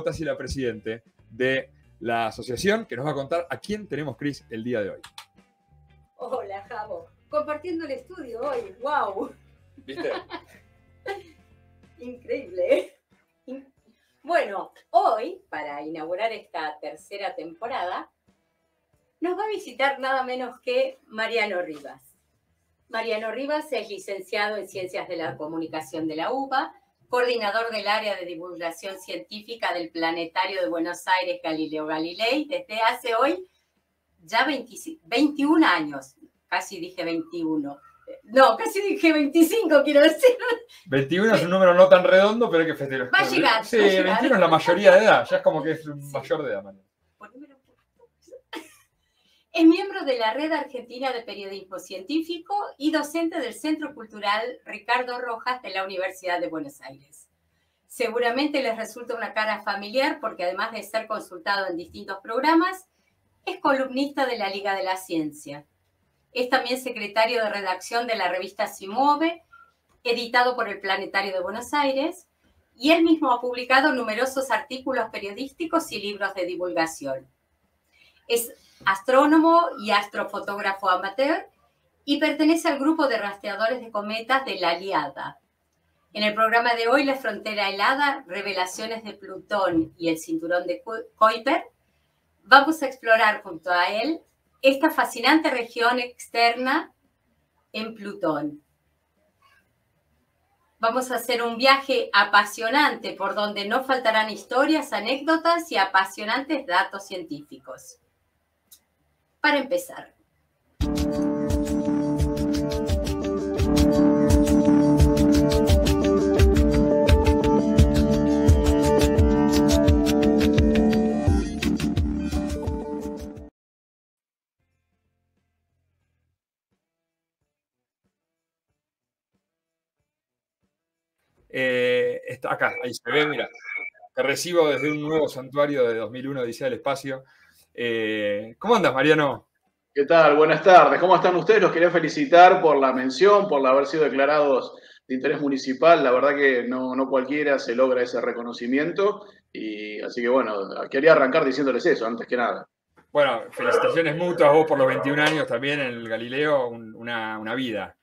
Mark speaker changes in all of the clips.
Speaker 1: Tassi, la presidente de la asociación, que nos va a contar a quién tenemos, Cris, el día de hoy.
Speaker 2: Hola, Javo. Compartiendo el estudio hoy. ¡Wow!
Speaker 1: ¿Viste?
Speaker 2: Increíble. Bueno, hoy, para inaugurar esta tercera temporada, nos va a visitar nada menos que Mariano Rivas. Mariano Rivas es licenciado en Ciencias de la Comunicación de la UBA, coordinador del área de divulgación científica del Planetario de Buenos Aires Galileo Galilei desde hace hoy ya 21 años. Casi dije 21. No, casi dije 25, quiero decir.
Speaker 1: 21 es un número no tan redondo, pero hay que festejar.
Speaker 2: Va a llegar.
Speaker 1: Sí,
Speaker 2: va a llegar.
Speaker 1: 21 es la mayoría de edad, ya es como que es un mayor de edad, Mariano.
Speaker 2: Es miembro de la Red Argentina de Periodismo Científico y docente del Centro Cultural Ricardo Rojas de la Universidad de Buenos Aires. Seguramente les resulta una cara familiar porque además de ser consultado en distintos programas, es columnista de la Liga de la Ciencia. Es también secretario de redacción de la revista Si Muove, editado por el Planetario de Buenos Aires, y él mismo ha publicado numerosos artículos periodísticos y libros de divulgación. Es astrónomo y astrofotógrafo amateur y pertenece al grupo de rastreadores de cometas de la Aliada. En el programa de hoy, La Frontera Helada, Revelaciones de Plutón y el Cinturón de Kuiper, vamos a explorar junto a él esta fascinante región externa en Plutón. Vamos a hacer un viaje apasionante por donde no faltarán historias, anécdotas y apasionantes datos científicos. Para empezar.
Speaker 1: Está acá, ahí se ve, mira. Te recibo desde un nuevo santuario de 2001, Odisea del Espacio. ¿Cómo andas, Mariano?
Speaker 3: ¿Qué tal? Buenas tardes. ¿Cómo están ustedes? Los quería felicitar por la mención, por haber sido declarados de interés municipal. La verdad que no cualquiera se logra ese reconocimiento. Y así que bueno, quería arrancar diciéndoles eso, antes que nada.
Speaker 1: Bueno, felicitaciones mutuas, vos por los 21 años también en el Galileo, una vida.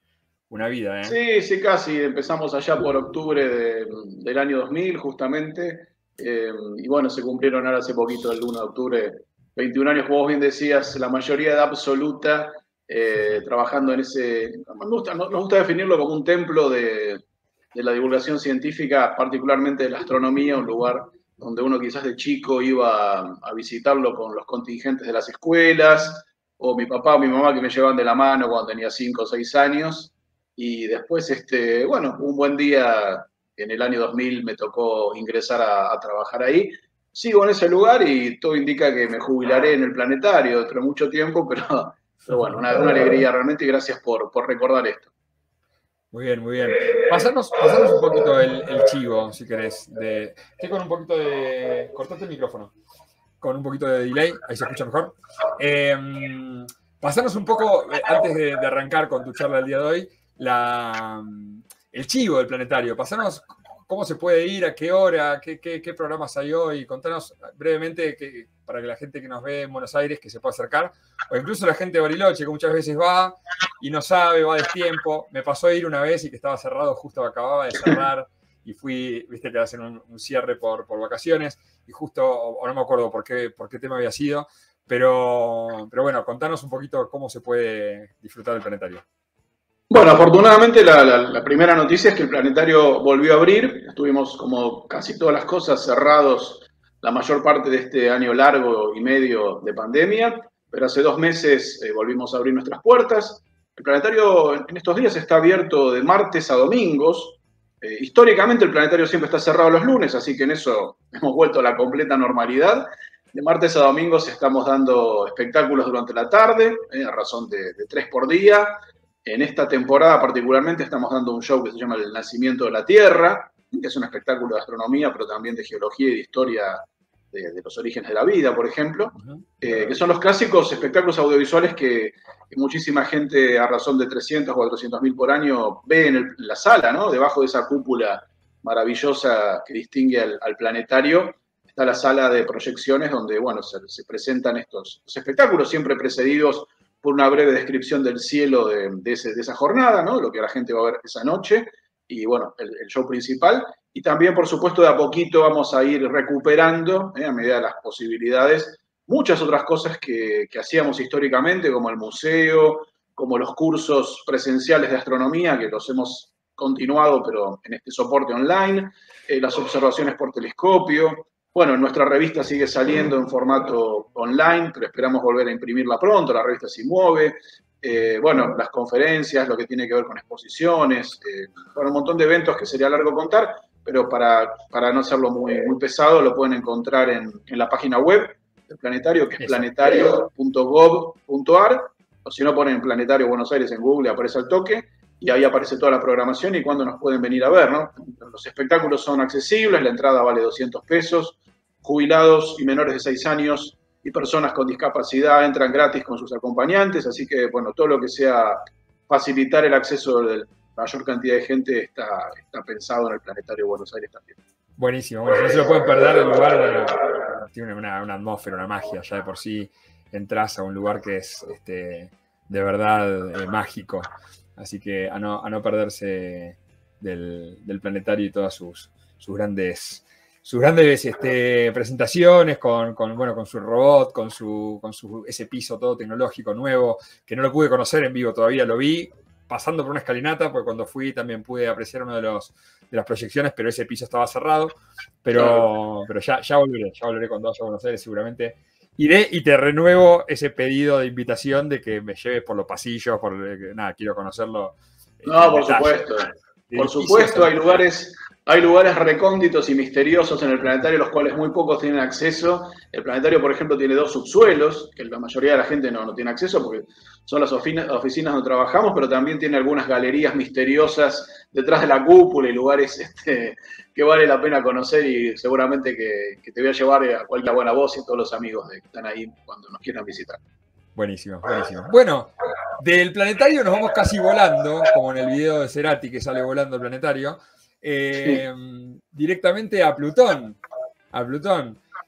Speaker 1: Una vida, ¿eh?
Speaker 3: Sí, casi. Empezamos allá por octubre del año 2000, justamente. Y bueno, se cumplieron ahora hace poquito, el 1 de octubre, 21 años, como vos bien decías, la mayoría de edad absoluta, trabajando en ese... Nos gusta definirlo como un templo de la divulgación científica, particularmente de la astronomía, un lugar donde uno quizás de chico iba a visitarlo con los contingentes de las escuelas, o mi papá o mi mamá que me llevaban de la mano cuando tenía 5 o 6 años. Y después, bueno, un buen día en el año 2000 me tocó ingresar a trabajar ahí. Sigo en ese lugar y todo indica que me jubilaré en el planetario dentro de mucho tiempo, pero bueno, una alegría realmente y gracias por recordar esto.
Speaker 1: Muy bien, muy bien. Pasanos un poquito el chivo, si querés. Estoy con un poquito de... Cortate el micrófono. Con un poquito de delay, ahí se escucha mejor. Pasanos un poco, antes de arrancar con tu charla del día de hoy, el chivo del planetario. Pasanos cómo se puede ir, a qué hora, qué programas hay hoy. Contanos brevemente para que la gente que nos ve en Buenos Aires que se pueda acercar, o incluso la gente de Bariloche que muchas veces va y no sabe, va a destiempo. Me pasó a ir una vez y que estaba cerrado, justo acababa de cerrar y fui, viste que hacen un cierre por vacaciones y justo, o no me acuerdo por qué tema había sido, pero bueno, contanos un poquito cómo se puede disfrutar del planetario.
Speaker 3: Bueno, afortunadamente la primera noticia es que el planetario volvió a abrir. Estuvimos, como casi todas las cosas, cerrados la mayor parte de este año largo y medio de pandemia, pero hace 2 meses volvimos a abrir nuestras puertas. El planetario en estos días está abierto de martes a domingos. Históricamente el planetario siempre está cerrado los lunes, así que en eso hemos vuelto a la completa normalidad. De martes a domingos estamos dando espectáculos durante la tarde, a razón de 3 por día. En esta temporada particularmente estamos dando un show que se llama El Nacimiento de la Tierra, que es un espectáculo de astronomía, pero también de geología y de historia de los orígenes de la vida, por ejemplo, que son los clásicos espectáculos audiovisuales que muchísima gente a razón de 300 o 400 mil por año ve en la sala, ¿no? Debajo de esa cúpula maravillosa que distingue al planetario. está la sala de proyecciones donde, bueno, se presentan estos espectáculos, siempre precedidos por una breve descripción del cielo de esa jornada, ¿no? Lo que la gente va a ver esa noche, y bueno, el show principal. Y también, por supuesto, de a poquito vamos a ir recuperando, a medida de las posibilidades, muchas otras cosas que hacíamos históricamente, como el museo, como los cursos presenciales de astronomía, que los hemos continuado, pero en este soporte online, las observaciones por telescopio. Bueno, nuestra revista sigue saliendo en formato online, pero esperamos volver a imprimirla pronto, la revista se mueve. Bueno, las conferencias, lo que tiene que ver con exposiciones, bueno, un montón de eventos que sería largo contar, pero para no hacerlo muy pesado, lo pueden encontrar en la página web del planetario, que es planetario.gov.ar, o si no ponen Planetario Buenos Aires en Google, aparece al toque, y ahí aparece toda la programación y cuándo nos pueden venir a ver, ¿no? Los espectáculos son accesibles, la entrada vale 200 pesos, jubilados y menores de 6 años y personas con discapacidad entran gratis con sus acompañantes, así que, bueno, todo lo que sea facilitar el acceso de la mayor cantidad de gente está pensado en el Planetario Buenos Aires también.
Speaker 1: Buenísimo, bueno, no se lo pueden perder, el lugar tiene una atmósfera, una magia, ya de por sí entras a un lugar que es de verdad mágico, así que a no perderse del planetario y todas sus grandes presentaciones con su robot, con ese piso todo tecnológico nuevo, que no lo pude conocer en vivo todavía, lo vi pasando por una escalinata, porque cuando fui también pude apreciar una de las proyecciones, pero ese piso estaba cerrado, pero ya volveré cuando vaya a Buenos Aires, seguramente iré y te renuevo ese pedido de invitación de que me lleves por los pasillos, quiero conocerlo.
Speaker 3: No, por supuesto. Por supuesto, hay lugares recónditos y misteriosos en el planetario, los cuales muy pocos tienen acceso. El planetario, por ejemplo, tiene 2 subsuelos, que la mayoría de la gente no tiene acceso porque son las oficinas donde trabajamos, pero también tiene algunas galerías misteriosas detrás de la cúpula y lugares que vale la pena conocer, y seguramente que te voy a llevar a cualquier buena voz y a todos los amigos que están ahí cuando nos quieran visitar.
Speaker 1: Buenísimo, buenísimo. Bueno, del planetario nos vamos casi volando, como en el video de Cerati que sale volando el planetario, directamente a Plutón.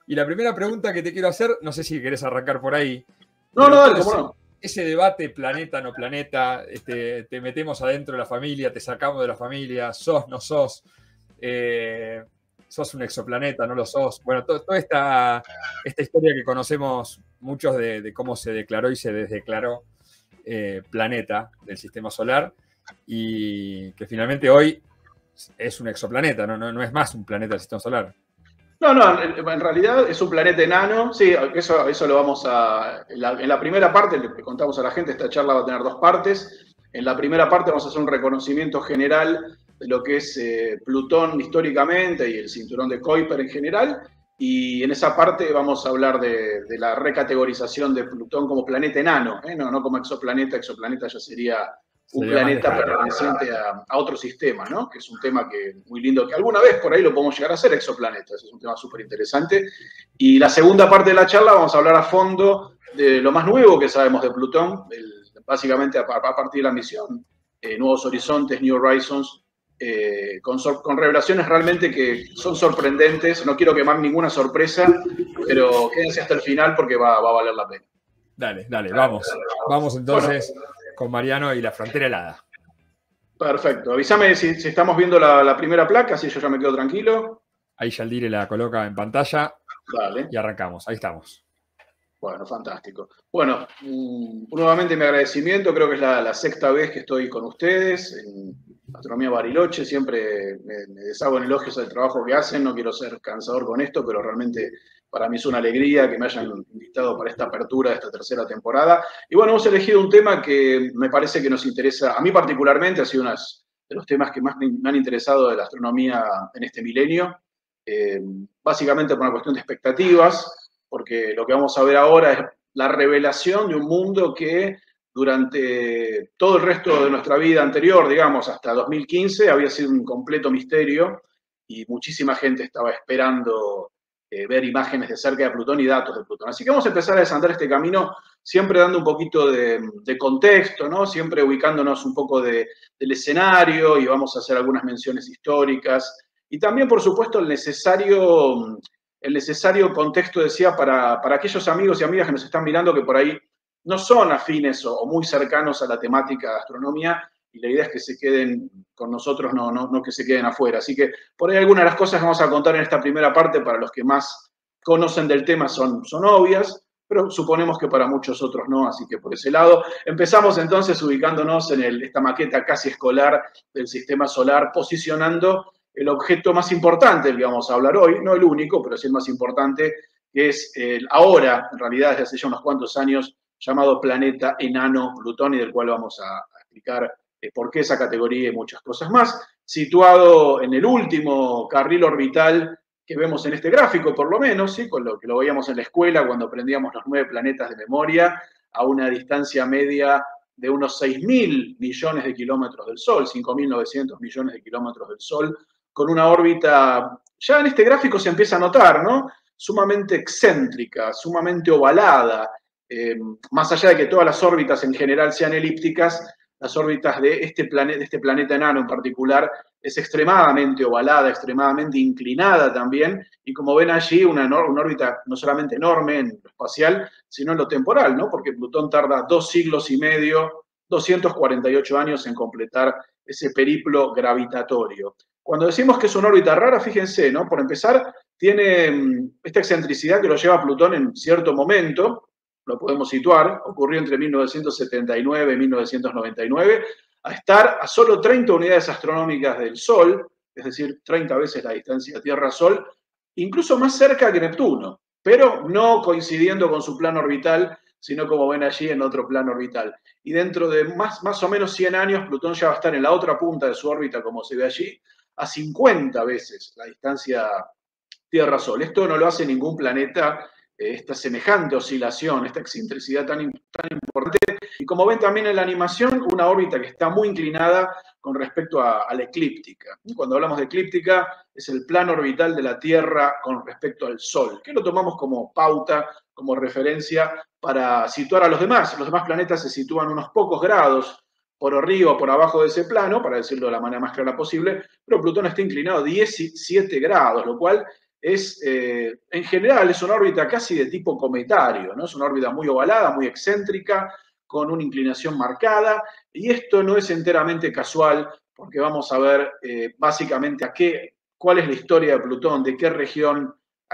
Speaker 1: Y la primera pregunta que te quiero hacer, no sé si querés arrancar por ahí.
Speaker 3: No, dale, cómo no.
Speaker 1: Ese debate planeta, no planeta, te metemos adentro de la familia, te sacamos de la familia, sos, no sos, sos un exoplaneta, no lo sos. Bueno, toda esta historia que conocemos muchos de cómo se declaró y se desdeclaró planeta del sistema solar, y que finalmente hoy es un exoplaneta, no es más un planeta del sistema solar.
Speaker 3: No, en realidad es un planeta enano. Sí, eso lo vamos a... En la primera parte, le contamos a la gente, esta charla va a tener 2 partes. En la primera parte vamos a hacer un reconocimiento general de lo que es Plutón históricamente y el cinturón de Kuiper en general. Y en esa parte vamos a hablar de la recategorización de Plutón como planeta enano, no como exoplaneta. Exoplaneta ya sería un planeta perteneciente a otro sistema, ¿no? Que es un tema muy lindo, que alguna vez por ahí lo podemos llegar a hacer, exoplanetas. Es un tema súper interesante. Y la segunda parte de la charla vamos a hablar a fondo de lo más nuevo que sabemos de Plutón, básicamente a partir de la misión Nuevos Horizontes, New Horizons, con revelaciones realmente que son sorprendentes. No quiero quemar ninguna sorpresa, pero quédense hasta el final porque va a valer la pena.
Speaker 1: Dale, vamos. Vamos entonces, bueno, con Mariano y la frontera helada.
Speaker 3: Perfecto. Avísame si estamos viendo la primera placa, así yo ya me quedo tranquilo.
Speaker 1: Ahí Yaldire la coloca en pantalla.
Speaker 3: Dale.
Speaker 1: Y arrancamos. Ahí estamos.
Speaker 3: Bueno, fantástico. Bueno, nuevamente mi agradecimiento. Creo que es la 6ª vez que estoy con ustedes en Astronomía Bariloche. Siempre me deshago en elogios del trabajo que hacen. No quiero ser cansador con esto, pero realmente para mí es una alegría que me hayan invitado para esta apertura de esta 3ª temporada. Y bueno, hemos elegido un tema que me parece que nos interesa, a mí particularmente, ha sido uno de los temas que más me han interesado de la astronomía en este milenio. Básicamente por una cuestión de expectativas, porque lo que vamos a ver ahora es la revelación de un mundo que durante todo el resto de nuestra vida anterior, digamos, hasta 2015, había sido un completo misterio y muchísima gente estaba esperando ver imágenes de cerca de Plutón y datos de Plutón. Así que vamos a empezar a desandar este camino siempre dando un poquito de contexto, ¿no? Siempre ubicándonos un poco del escenario, y vamos a hacer algunas menciones históricas. Y también, por supuesto, el necesario el necesario contexto, decía, para aquellos amigos y amigas que nos están mirando que por ahí no son afines o muy cercanos a la temática de astronomía, y la idea es que se queden con nosotros, no que se queden afuera. Así que por ahí algunas de las cosas que vamos a contar en esta primera parte, para los que más conocen del tema, son obvias, pero suponemos que para muchos otros no, así que por ese lado empezamos entonces ubicándonos en esta maqueta casi escolar del sistema solar, posicionando el objeto más importante del que vamos a hablar hoy, no el único, pero sí el más importante, que es ahora, en realidad desde hace ya unos cuantos años, llamado planeta enano Plutón, y del cual vamos a explicar por qué esa categoría y muchas cosas más, situado en el último carril orbital que vemos en este gráfico, por lo menos, ¿sí? Con lo que lo veíamos en la escuela cuando aprendíamos los 9 planetas de memoria, a una distancia media de unos 6.000 millones de kilómetros del Sol, 5.900 millones de kilómetros del Sol, con una órbita, ya en este gráfico se empieza a notar, ¿no? Sumamente excéntrica, sumamente ovalada, más allá de que todas las órbitas en general sean elípticas, las órbitas de este planeta enano en particular es extremadamente ovalada, extremadamente inclinada también, y como ven allí, una órbita no solamente enorme en lo espacial, sino en lo temporal, ¿no? Porque Plutón tarda 2 siglos y medio, 248 años en completar ese periplo gravitatorio. Cuando decimos que es una órbita rara, fíjense, ¿no? Por empezar, tiene esta excentricidad que lo lleva a Plutón en cierto momento, lo podemos situar, ocurrió entre 1979 y 1999, a estar a solo 30 unidades astronómicas del Sol, es decir, 30 veces la distancia Tierra-Sol, incluso más cerca que Neptuno, pero no coincidiendo con su plano orbital, sino como ven allí en otro plano orbital. Y dentro de más o menos 100 años, Plutón ya va a estar en la otra punta de su órbita, como se ve allí, a 50 veces la distancia Tierra-Sol. Esto no lo hace ningún planeta, esta semejante oscilación, esta excentricidad tan importante, y como ven también en la animación, una órbita que está muy inclinada con respecto a la eclíptica. Cuando hablamos de eclíptica, es el plano orbital de la Tierra con respecto al Sol, que lo tomamos como pauta, como referencia para situar a los demás. Los demás planetas se sitúan unos pocos grados por arriba o por abajo de ese plano, para decirlo de la manera más clara posible, pero Plutón está inclinado 17 grados, lo cual es, en general, es una órbita casi de tipo cometario, ¿no? Es una órbita muy ovalada, muy excéntrica, con una inclinación marcada, y esto no es enteramente casual, porque vamos a ver básicamente cuál es la historia de Plutón, a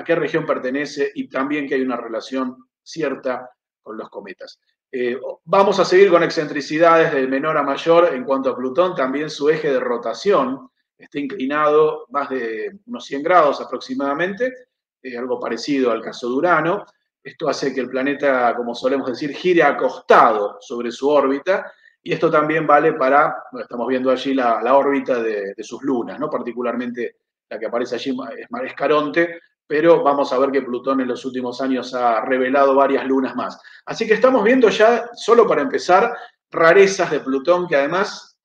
Speaker 3: qué región pertenece, y también que hay una relación cierta con los cometas. Vamos a seguir con excentricidades de menor a mayor en cuanto a Plutón, también su eje de rotación está inclinado más de unos 100 grados aproximadamente, algo parecido al caso de Urano. Esto hace que el planeta, como solemos decir, gire acostado sobre su órbita, y esto también vale para, bueno, estamos viendo allí la órbita de sus lunas, ¿no? Particularmente la que aparece allí es Caronte, pero vamos a ver que Plutón en los últimos años ha revelado varias lunas más. Así que estamos viendo ya, solo para empezar, rarezas de Plutón, que además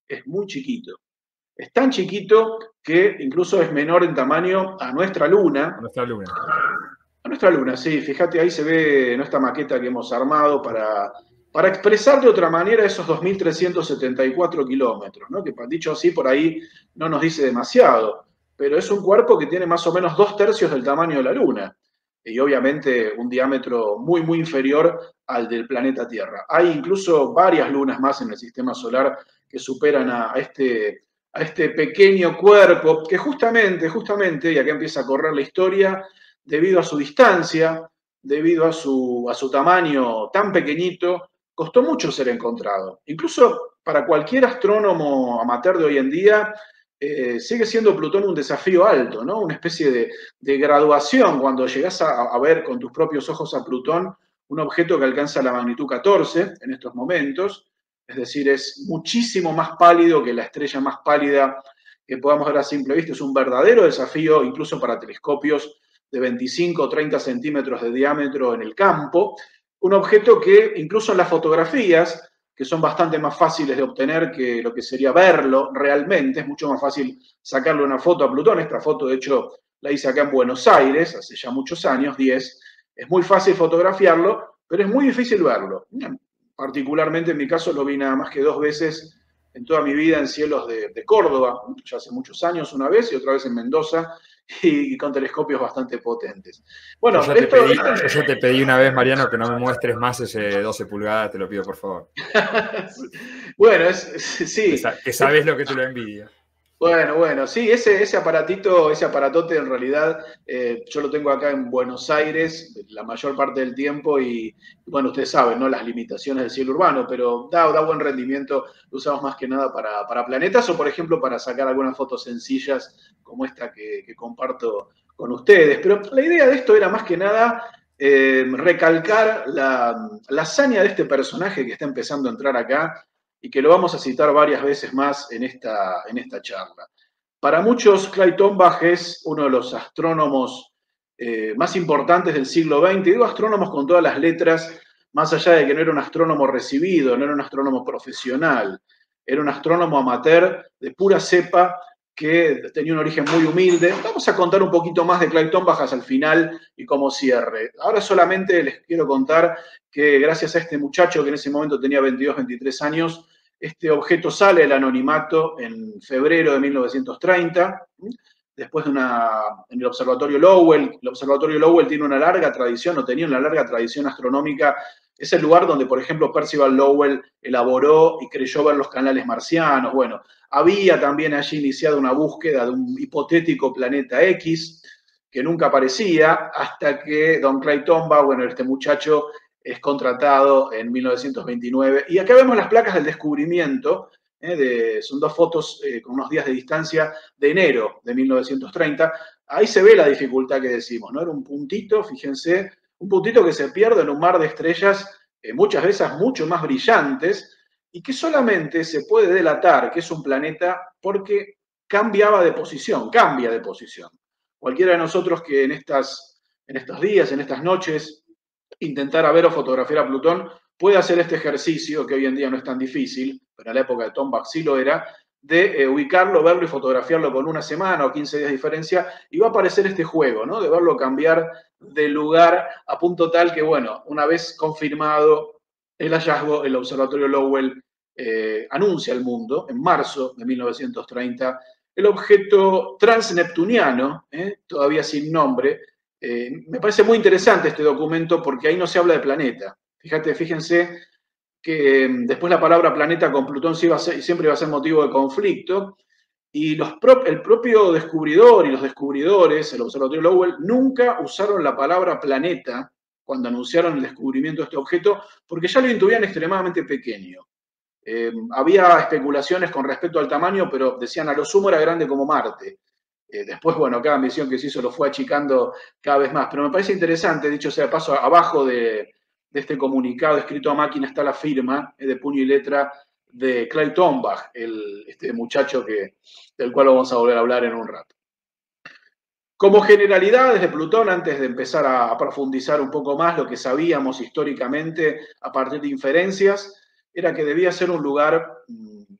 Speaker 3: es muy chiquito. Es tan chiquito que incluso es menor en tamaño a nuestra Luna.
Speaker 1: A nuestra Luna.
Speaker 3: A nuestra Luna, sí. Fíjate, ahí se ve en esta maqueta que hemos armado para expresar de otra manera esos 2.374 kilómetros, ¿no? Que dicho así, por ahí no nos dice demasiado, pero es un cuerpo que tiene más o menos 2/3 del tamaño de la Luna, y obviamente un diámetro muy, muy inferior al del planeta Tierra. Hay incluso varias lunas más en el sistema solar que superan a este pequeño cuerpo, que justamente, y acá empieza a correr la historia, debido a su distancia, debido a su tamaño tan pequeñito, costó mucho ser encontrado. Incluso para cualquier astrónomo amateur de hoy en día, sigue siendo Plutón un desafío alto, ¿no? Una especie de graduación cuando llegás a ver con tus propios ojos a Plutón, un objeto que alcanza la magnitud 14 en estos momentos. Es decir, es muchísimo más pálido que la estrella más pálida que podamos ver a simple vista. Es un verdadero desafío, incluso para telescopios de 25 o 30 centímetros de diámetro en el campo. Un objeto que, incluso en las fotografías, que son bastante más fáciles de obtener que lo que sería verlo realmente, es mucho más fácil sacarle una foto a Plutón. Esta foto, de hecho, la hice acá en Buenos Aires, hace ya muchos años, 10. Es muy fácil fotografiarlo, pero es muy difícil verlo. Particularmente en mi caso lo vi nada más que 2 veces en toda mi vida en cielos de Córdoba, ya hace muchos años, una vez, y otra vez en Mendoza, y con telescopios bastante potentes. Bueno,
Speaker 1: yo ya te pedí una vez, Mariano, que no me muestres más ese 12 pulgadas, te lo pido por favor.
Speaker 3: Bueno, sí.
Speaker 1: Que sabes lo que te lo envidio.
Speaker 3: Bueno, sí, ese aparatote en realidad yo lo tengo acá en Buenos Aires la mayor parte del tiempo y bueno, ustedes saben, ¿no? Las limitaciones del cielo urbano, pero da buen rendimiento, lo usamos más que nada para planetas o por ejemplo para sacar algunas fotos sencillas como esta que comparto con ustedes. Pero la idea de esto era más que nada recalcar la hazaña de este personaje que está empezando a entrar acá y que lo vamos a citar varias veces más en esta charla. Para muchos, Clyde Tombaugh es uno de los astrónomos más importantes del siglo XX. Digo astrónomos con todas las letras, más allá de que no era un astrónomo recibido, no era un astrónomo profesional, era un astrónomo amateur de pura cepa que tenía un origen muy humilde. Vamos a contar un poquito más de Clyde Tombaugh hasta el final y como cierre. Ahora solamente les quiero contar que gracias a este muchacho que en ese momento tenía 22, 23 años, este objeto sale del anonimato en febrero de 1930, después de en el Observatorio Lowell. El Observatorio Lowell tiene una larga tradición, o tenía una larga tradición astronómica. Es el lugar donde, por ejemplo, Percival Lowell elaboró y creyó ver los canales marcianos. Bueno, había también allí iniciado una búsqueda de un hipotético planeta X que nunca aparecía, hasta que don Clyde Tombaugh, bueno, este muchacho es contratado en 1929. Y acá vemos las placas del descubrimiento, son dos fotos con unos días de distancia de enero de 1930. Ahí se ve la dificultad que decimos, ¿no? Era un puntito, fíjense, un puntito que se pierde en un mar de estrellas, muchas veces mucho más brillantes, y que solamente se puede delatar que es un planeta porque cambia de posición. Cualquiera de nosotros que en estos días, en estas noches, intentara ver o fotografiar a Plutón, puede hacer este ejercicio, que hoy en día no es tan difícil, pero en la época de Tombaugh sí lo era, de ubicarlo, verlo y fotografiarlo con una semana o 15 días de diferencia, y va a aparecer este juego, ¿no? De verlo cambiar de lugar a punto tal que, bueno, una vez confirmado el hallazgo, el Observatorio Lowell anuncia al mundo, en marzo de 1930, el objeto transneptuniano, todavía sin nombre. Me parece muy interesante este documento porque ahí no se habla de planeta. Fíjense que después la palabra planeta con Plutón siempre va a ser motivo de conflicto, y el propio descubridor y los descubridores, el Observatorio Lowell, nunca usaron la palabra planeta cuando anunciaron el descubrimiento de este objeto, porque ya lo intuían extremadamente pequeño. Había especulaciones con respecto al tamaño, pero decían a lo sumo era grande como Marte. Después, bueno, cada misión que se hizo lo fue achicando cada vez más. Pero me parece interesante, dicho sea de paso, abajo de este comunicado escrito a máquina está la firma de puño y letra de Clyde Tombaugh, este muchacho del cual vamos a volver a hablar en un rato. Como generalidades de Plutón, antes de empezar a profundizar un poco más lo que sabíamos históricamente a partir de inferencias, era que debía ser un lugar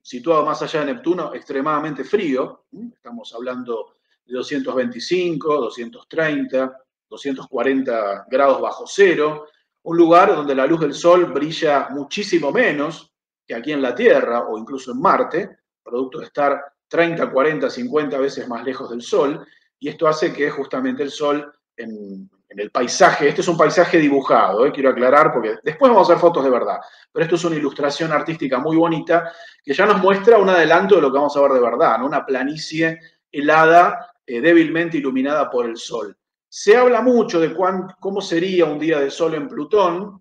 Speaker 3: situado más allá de Neptuno, extremadamente frío. Estamos hablando de 225, 230, 240 grados bajo cero. Un lugar donde la luz del Sol brilla muchísimo menos que aquí en la Tierra o incluso en Marte, producto de estar 30, 40, 50 veces más lejos del Sol. Y esto hace que justamente el Sol en el paisaje, este es un paisaje dibujado, quiero aclarar, porque después vamos a hacer fotos de verdad, pero esto es una ilustración artística muy bonita que ya nos muestra un adelanto de lo que vamos a ver de verdad, ¿no? Una planicie helada, débilmente iluminada por el Sol. Se habla mucho de cómo sería un día de Sol en Plutón,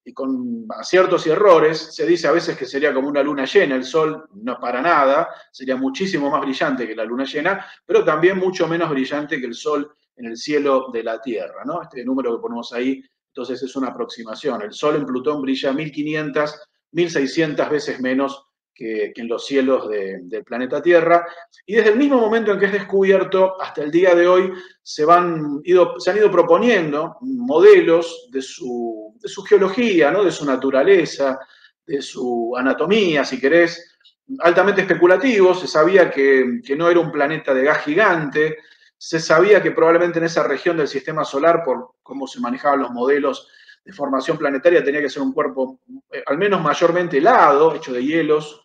Speaker 3: y con aciertos y errores. Se dice a veces que sería como una luna llena, el Sol no para nada, sería muchísimo más brillante que la luna llena, pero también mucho menos brillante que el Sol en el cielo de la Tierra, ¿no? Este número que ponemos ahí, entonces es una aproximación. El Sol en Plutón brilla 1500, 1600 veces menos que en los cielos del planeta Tierra, y desde el mismo momento en que es descubierto hasta el día de hoy se han ido proponiendo modelos de su geología, ¿no? De su naturaleza, de su anatomía, si querés, altamente especulativos. Se sabía que no era un planeta de gas gigante, se sabía que probablemente en esa región del sistema solar, por cómo se manejaban los modelos de formación planetaria, tenía que ser un cuerpo al menos mayormente helado, hecho de hielos,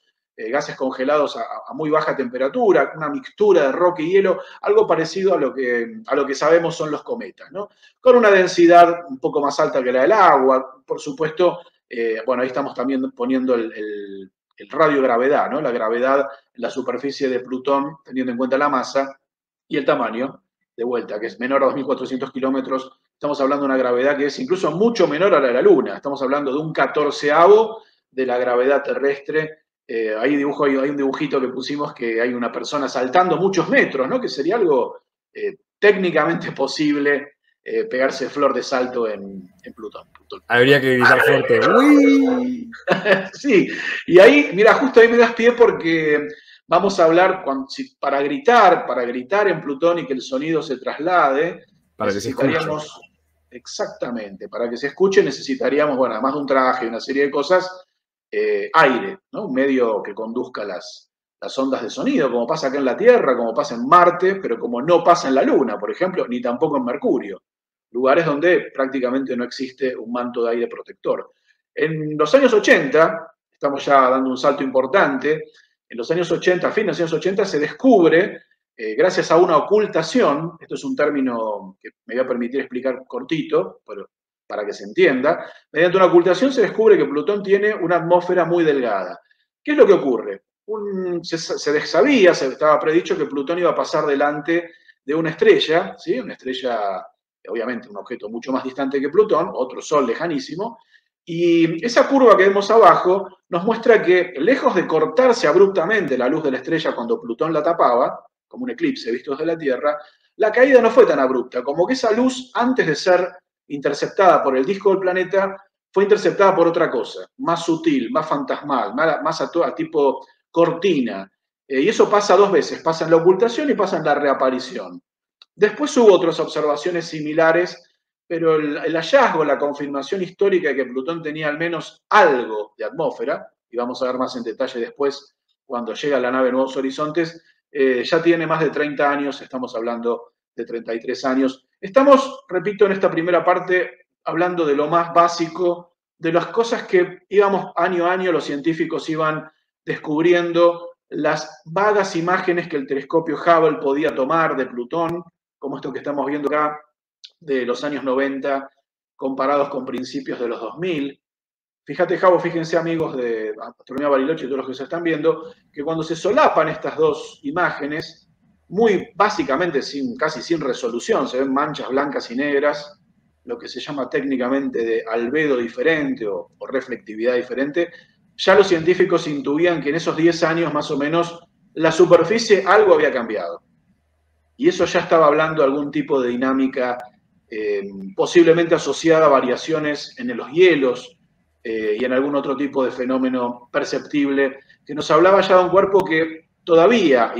Speaker 3: gases congelados a muy baja temperatura, una mixtura de roca y hielo, algo parecido a lo que sabemos son los cometas, ¿no? Con una densidad un poco más alta que la del agua, por supuesto. Bueno, ahí estamos también poniendo el radiogravedad, ¿no? La gravedad en la superficie de Plutón, teniendo en cuenta la masa y el tamaño, de vuelta, que es menor a 2.400 kilómetros. Estamos hablando de una gravedad que es incluso mucho menor a la de la Luna. Estamos hablando de un 14avo de la gravedad terrestre. Hay un dibujito que pusimos que hay una persona saltando muchos metros, ¿no? Que sería algo técnicamente posible, pegarse flor de salto en Plutón.
Speaker 1: Habría que gritar fuerte. ¡Uy!
Speaker 3: Sí, y ahí, mira, justo ahí me das pie porque vamos a hablar, para gritar en Plutón y que el sonido se traslade,
Speaker 1: para
Speaker 3: necesitaríamos, que se escuche. Exactamente, para que se escuche necesitaríamos, bueno, además de un traje y una serie de cosas, aire, ¿no? Un medio que conduzca las ondas de sonido, como pasa acá en la Tierra, como pasa en Marte, pero como no pasa en la Luna, por ejemplo, ni tampoco en Mercurio. Lugares donde prácticamente no existe un manto de aire protector. En los años 80, estamos ya dando un salto importante, en los años 80, fin de los años 80, se descubre, gracias a una ocultación, esto es un término que me voy a permitir explicar cortito, pero para que se entienda, mediante una ocultación se descubre que Plutón tiene una atmósfera muy delgada. ¿Qué es lo que ocurre? Se sabía, se estaba predicho que Plutón iba a pasar delante de una estrella, ¿sí? Una estrella, obviamente un objeto mucho más distante que Plutón, otro sol lejanísimo, y esa curva que vemos abajo nos muestra que, lejos de cortarse abruptamente la luz de la estrella cuando Plutón la tapaba, como un eclipse visto desde la Tierra, la caída no fue tan abrupta, como que esa luz, antes de ser interceptada por el disco del planeta, fue interceptada por otra cosa, más sutil, más fantasmal, más a tipo cortina. Y eso pasa dos veces, pasa en la ocultación y pasa en la reaparición. Después hubo otras observaciones similares, pero el hallazgo, la confirmación histórica de que Plutón tenía al menos algo de atmósfera, y vamos a ver más en detalle después cuando llega la nave Nuevos Horizontes, ya tiene más de 30 años, estamos hablando de 33 años. Estamos, repito, en esta primera parte hablando de lo más básico, de las cosas que íbamos año a año, los científicos iban descubriendo, las vagas imágenes que el telescopio Hubble podía tomar de Plutón, como esto que estamos viendo acá, de los años 90, comparados con principios de los 2000. Fíjate, Javo, fíjense, amigos de Astronomía Bariloche y todos los que se están viendo, que cuando se solapan estas dos imágenes, muy básicamente casi sin resolución, se ven manchas blancas y negras, lo que se llama técnicamente de albedo diferente o reflectividad diferente. Ya los científicos intuían que en esos 10 años más o menos la superficie algo había cambiado. Y eso ya estaba hablando de algún tipo de dinámica posiblemente asociada a variaciones en los hielos y en algún otro tipo de fenómeno perceptible, que nos hablaba ya de un cuerpo que todavía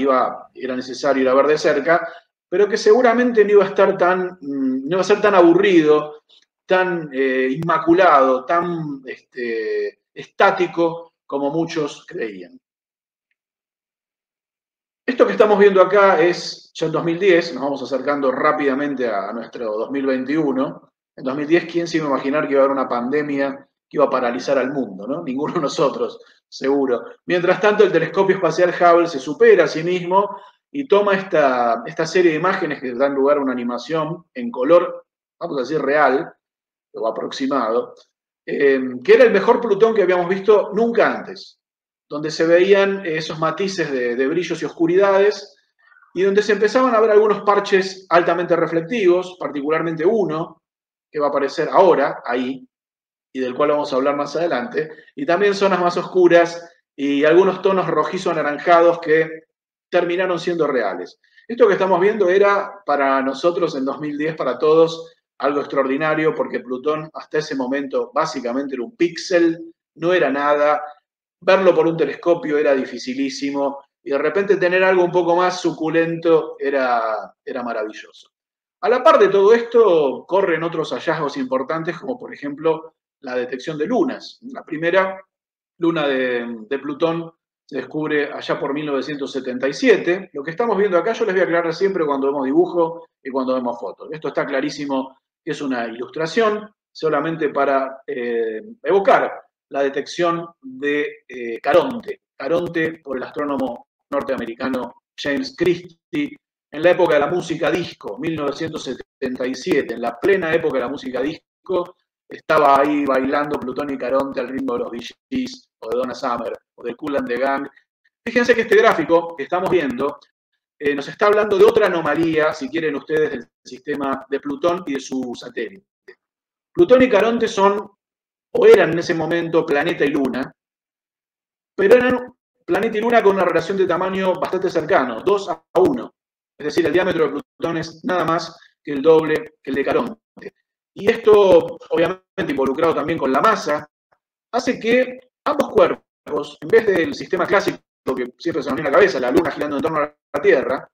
Speaker 3: era necesario ir a ver de cerca, pero que seguramente no iba a ser tan aburrido, tan inmaculado, tan estático como muchos creían. Esto que estamos viendo acá es ya en 2010, nos vamos acercando rápidamente a nuestro 2021. En 2010, ¿quién se iba a imaginar que iba a haber una pandemia que iba a paralizar al mundo, ¿no? Ninguno de nosotros, seguro. Mientras tanto, el telescopio espacial Hubble se supera a sí mismo y toma esta serie de imágenes que dan lugar a una animación en color, vamos a decir real, o aproximado, que era el mejor Plutón que habíamos visto nunca antes, donde se veían esos matices de brillos y oscuridades, y donde se empezaban a ver algunos parches altamente reflectivos, particularmente uno, que va a aparecer ahora, ahí, y del cual vamos a hablar más adelante, y también zonas más oscuras y algunos tonos rojizos anaranjados que terminaron siendo reales. Esto que estamos viendo era para nosotros en 2010, para todos, algo extraordinario, porque Plutón hasta ese momento básicamente era un píxel, no era nada. Verlo por un telescopio era dificilísimo y de repente tener algo un poco más suculento era maravilloso. A la par de todo esto, corren otros hallazgos importantes, como por ejemplo la detección de lunas. La primera luna de Plutón se descubre allá por 1977. Lo que estamos viendo acá yo les voy a aclarar siempre cuando vemos dibujo y cuando vemos fotos. Esto está clarísimo que es una ilustración, solamente para evocar la detección de Caronte. Caronte por el astrónomo norteamericano James Christie en la época de la música disco, 1977, en la plena época de la música disco, estaba ahí bailando Plutón y Caronte al ritmo de los Bee Gees, o de Donna Summer, o de Kool and the Gang. Fíjense que este gráfico que estamos viendo nos está hablando de otra anomalía, si quieren ustedes, del sistema de Plutón y de su satélite. Plutón y Caronte son, o eran en ese momento, planeta y luna, pero eran planeta y luna con una relación de tamaño bastante cercano, 2:1. Es decir, el diámetro de Plutón es nada más que el doble que el de Caronte. Y esto, obviamente involucrado también con la masa, hace que ambos cuerpos, en vez del sistema clásico que siempre se nos viene a la cabeza, la Luna girando en torno a la Tierra,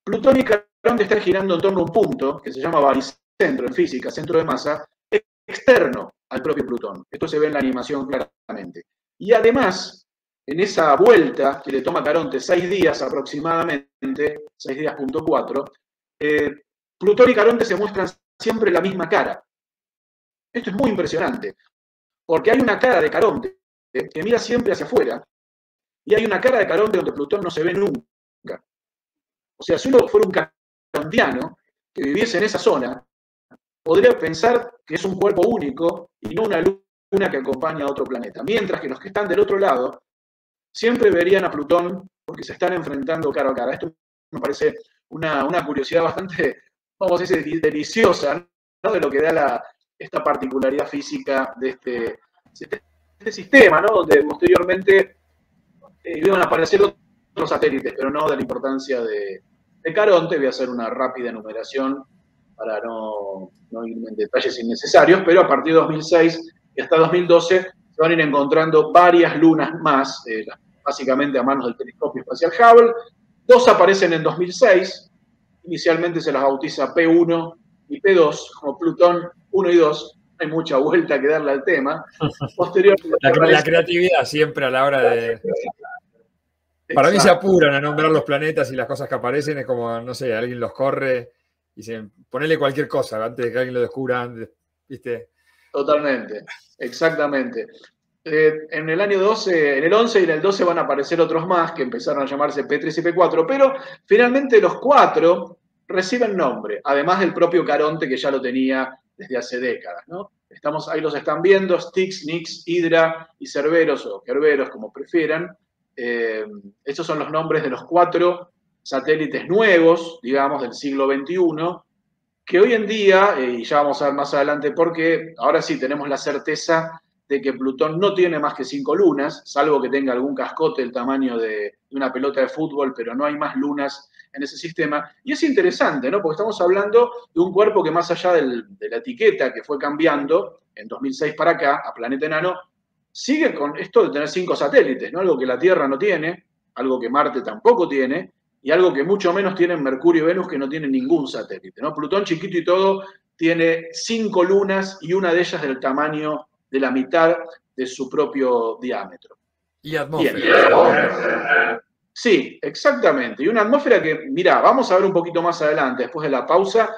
Speaker 3: Plutón y Caronte están girando en torno a un punto que se llama baricentro en física, centro de masa, externo al propio Plutón. Esto se ve en la animación claramente. Y además, en esa vuelta que le toma Caronte 6 días aproximadamente, 6 días punto 4, Plutón y Caronte se muestran siempre la misma cara. Esto es muy impresionante, porque hay una cara de Caronte que mira siempre hacia afuera, y hay una cara de Caronte donde Plutón no se ve nunca. O sea, si uno fuera un carontiano que viviese en esa zona, podría pensar que es un cuerpo único y no una luna que acompaña a otro planeta. Mientras que los que están del otro lado siempre verían a Plutón porque se están enfrentando cara a cara. Esto me parece una curiosidad bastante, vamos a decir, deliciosa, ¿no? De lo que da esta particularidad física de este sistema, ¿no? Donde posteriormente iban a aparecer otros satélites, pero no de la importancia de Caronte. Voy a hacer una rápida enumeración para no irme en detalles innecesarios, pero a partir de 2006 y hasta 2012 se van a ir encontrando varias lunas más, básicamente a manos del telescopio espacial Hubble. 2 aparecen en 2006, inicialmente se las bautiza P1 y P2, como Plutón 1 y 2, no hay mucha vuelta que darle al tema. Posteriormente
Speaker 1: la creatividad siempre a la hora de... Para mí se apuran a nombrar los planetas y las cosas que aparecen, es como, no sé, alguien los corre y dicen, ponele cualquier cosa antes de que alguien lo descubra, ¿viste?
Speaker 3: Totalmente, exactamente. En el año 12, en el 11 y en el 12 van a aparecer otros más que empezaron a llamarse P3 y P4, pero finalmente los 4 reciben nombre, además del propio Caronte que ya lo tenía desde hace décadas, ¿no? Ahí los están viendo, Styx, Nix, Hydra y Cerberos, o Kerberos, como prefieran. Estos son los nombres de los 4 satélites nuevos, digamos, del siglo XXI, que hoy en día, y ya vamos a ver más adelante por qué, ahora sí tenemos la certeza de que Plutón no tiene más que 5 lunas, salvo que tenga algún cascote del tamaño de una pelota de fútbol, pero no hay más lunas en ese sistema. Y es interesante, ¿no? Porque estamos hablando de un cuerpo que más allá de la etiqueta que fue cambiando en 2006 para acá, a planeta enano, sigue con esto de tener 5 satélites, ¿no? Algo que la Tierra no tiene, algo que Marte tampoco tiene, y algo que mucho menos tienen Mercurio y Venus, que no tienen ningún satélite, ¿no? Plutón, chiquito y todo, tiene 5 lunas y una de ellas del tamaño de la mitad de su propio diámetro.
Speaker 1: Y atmósfera.
Speaker 3: Sí, exactamente. Y una atmósfera que, mirá, vamos a ver un poquito más adelante, después de la pausa,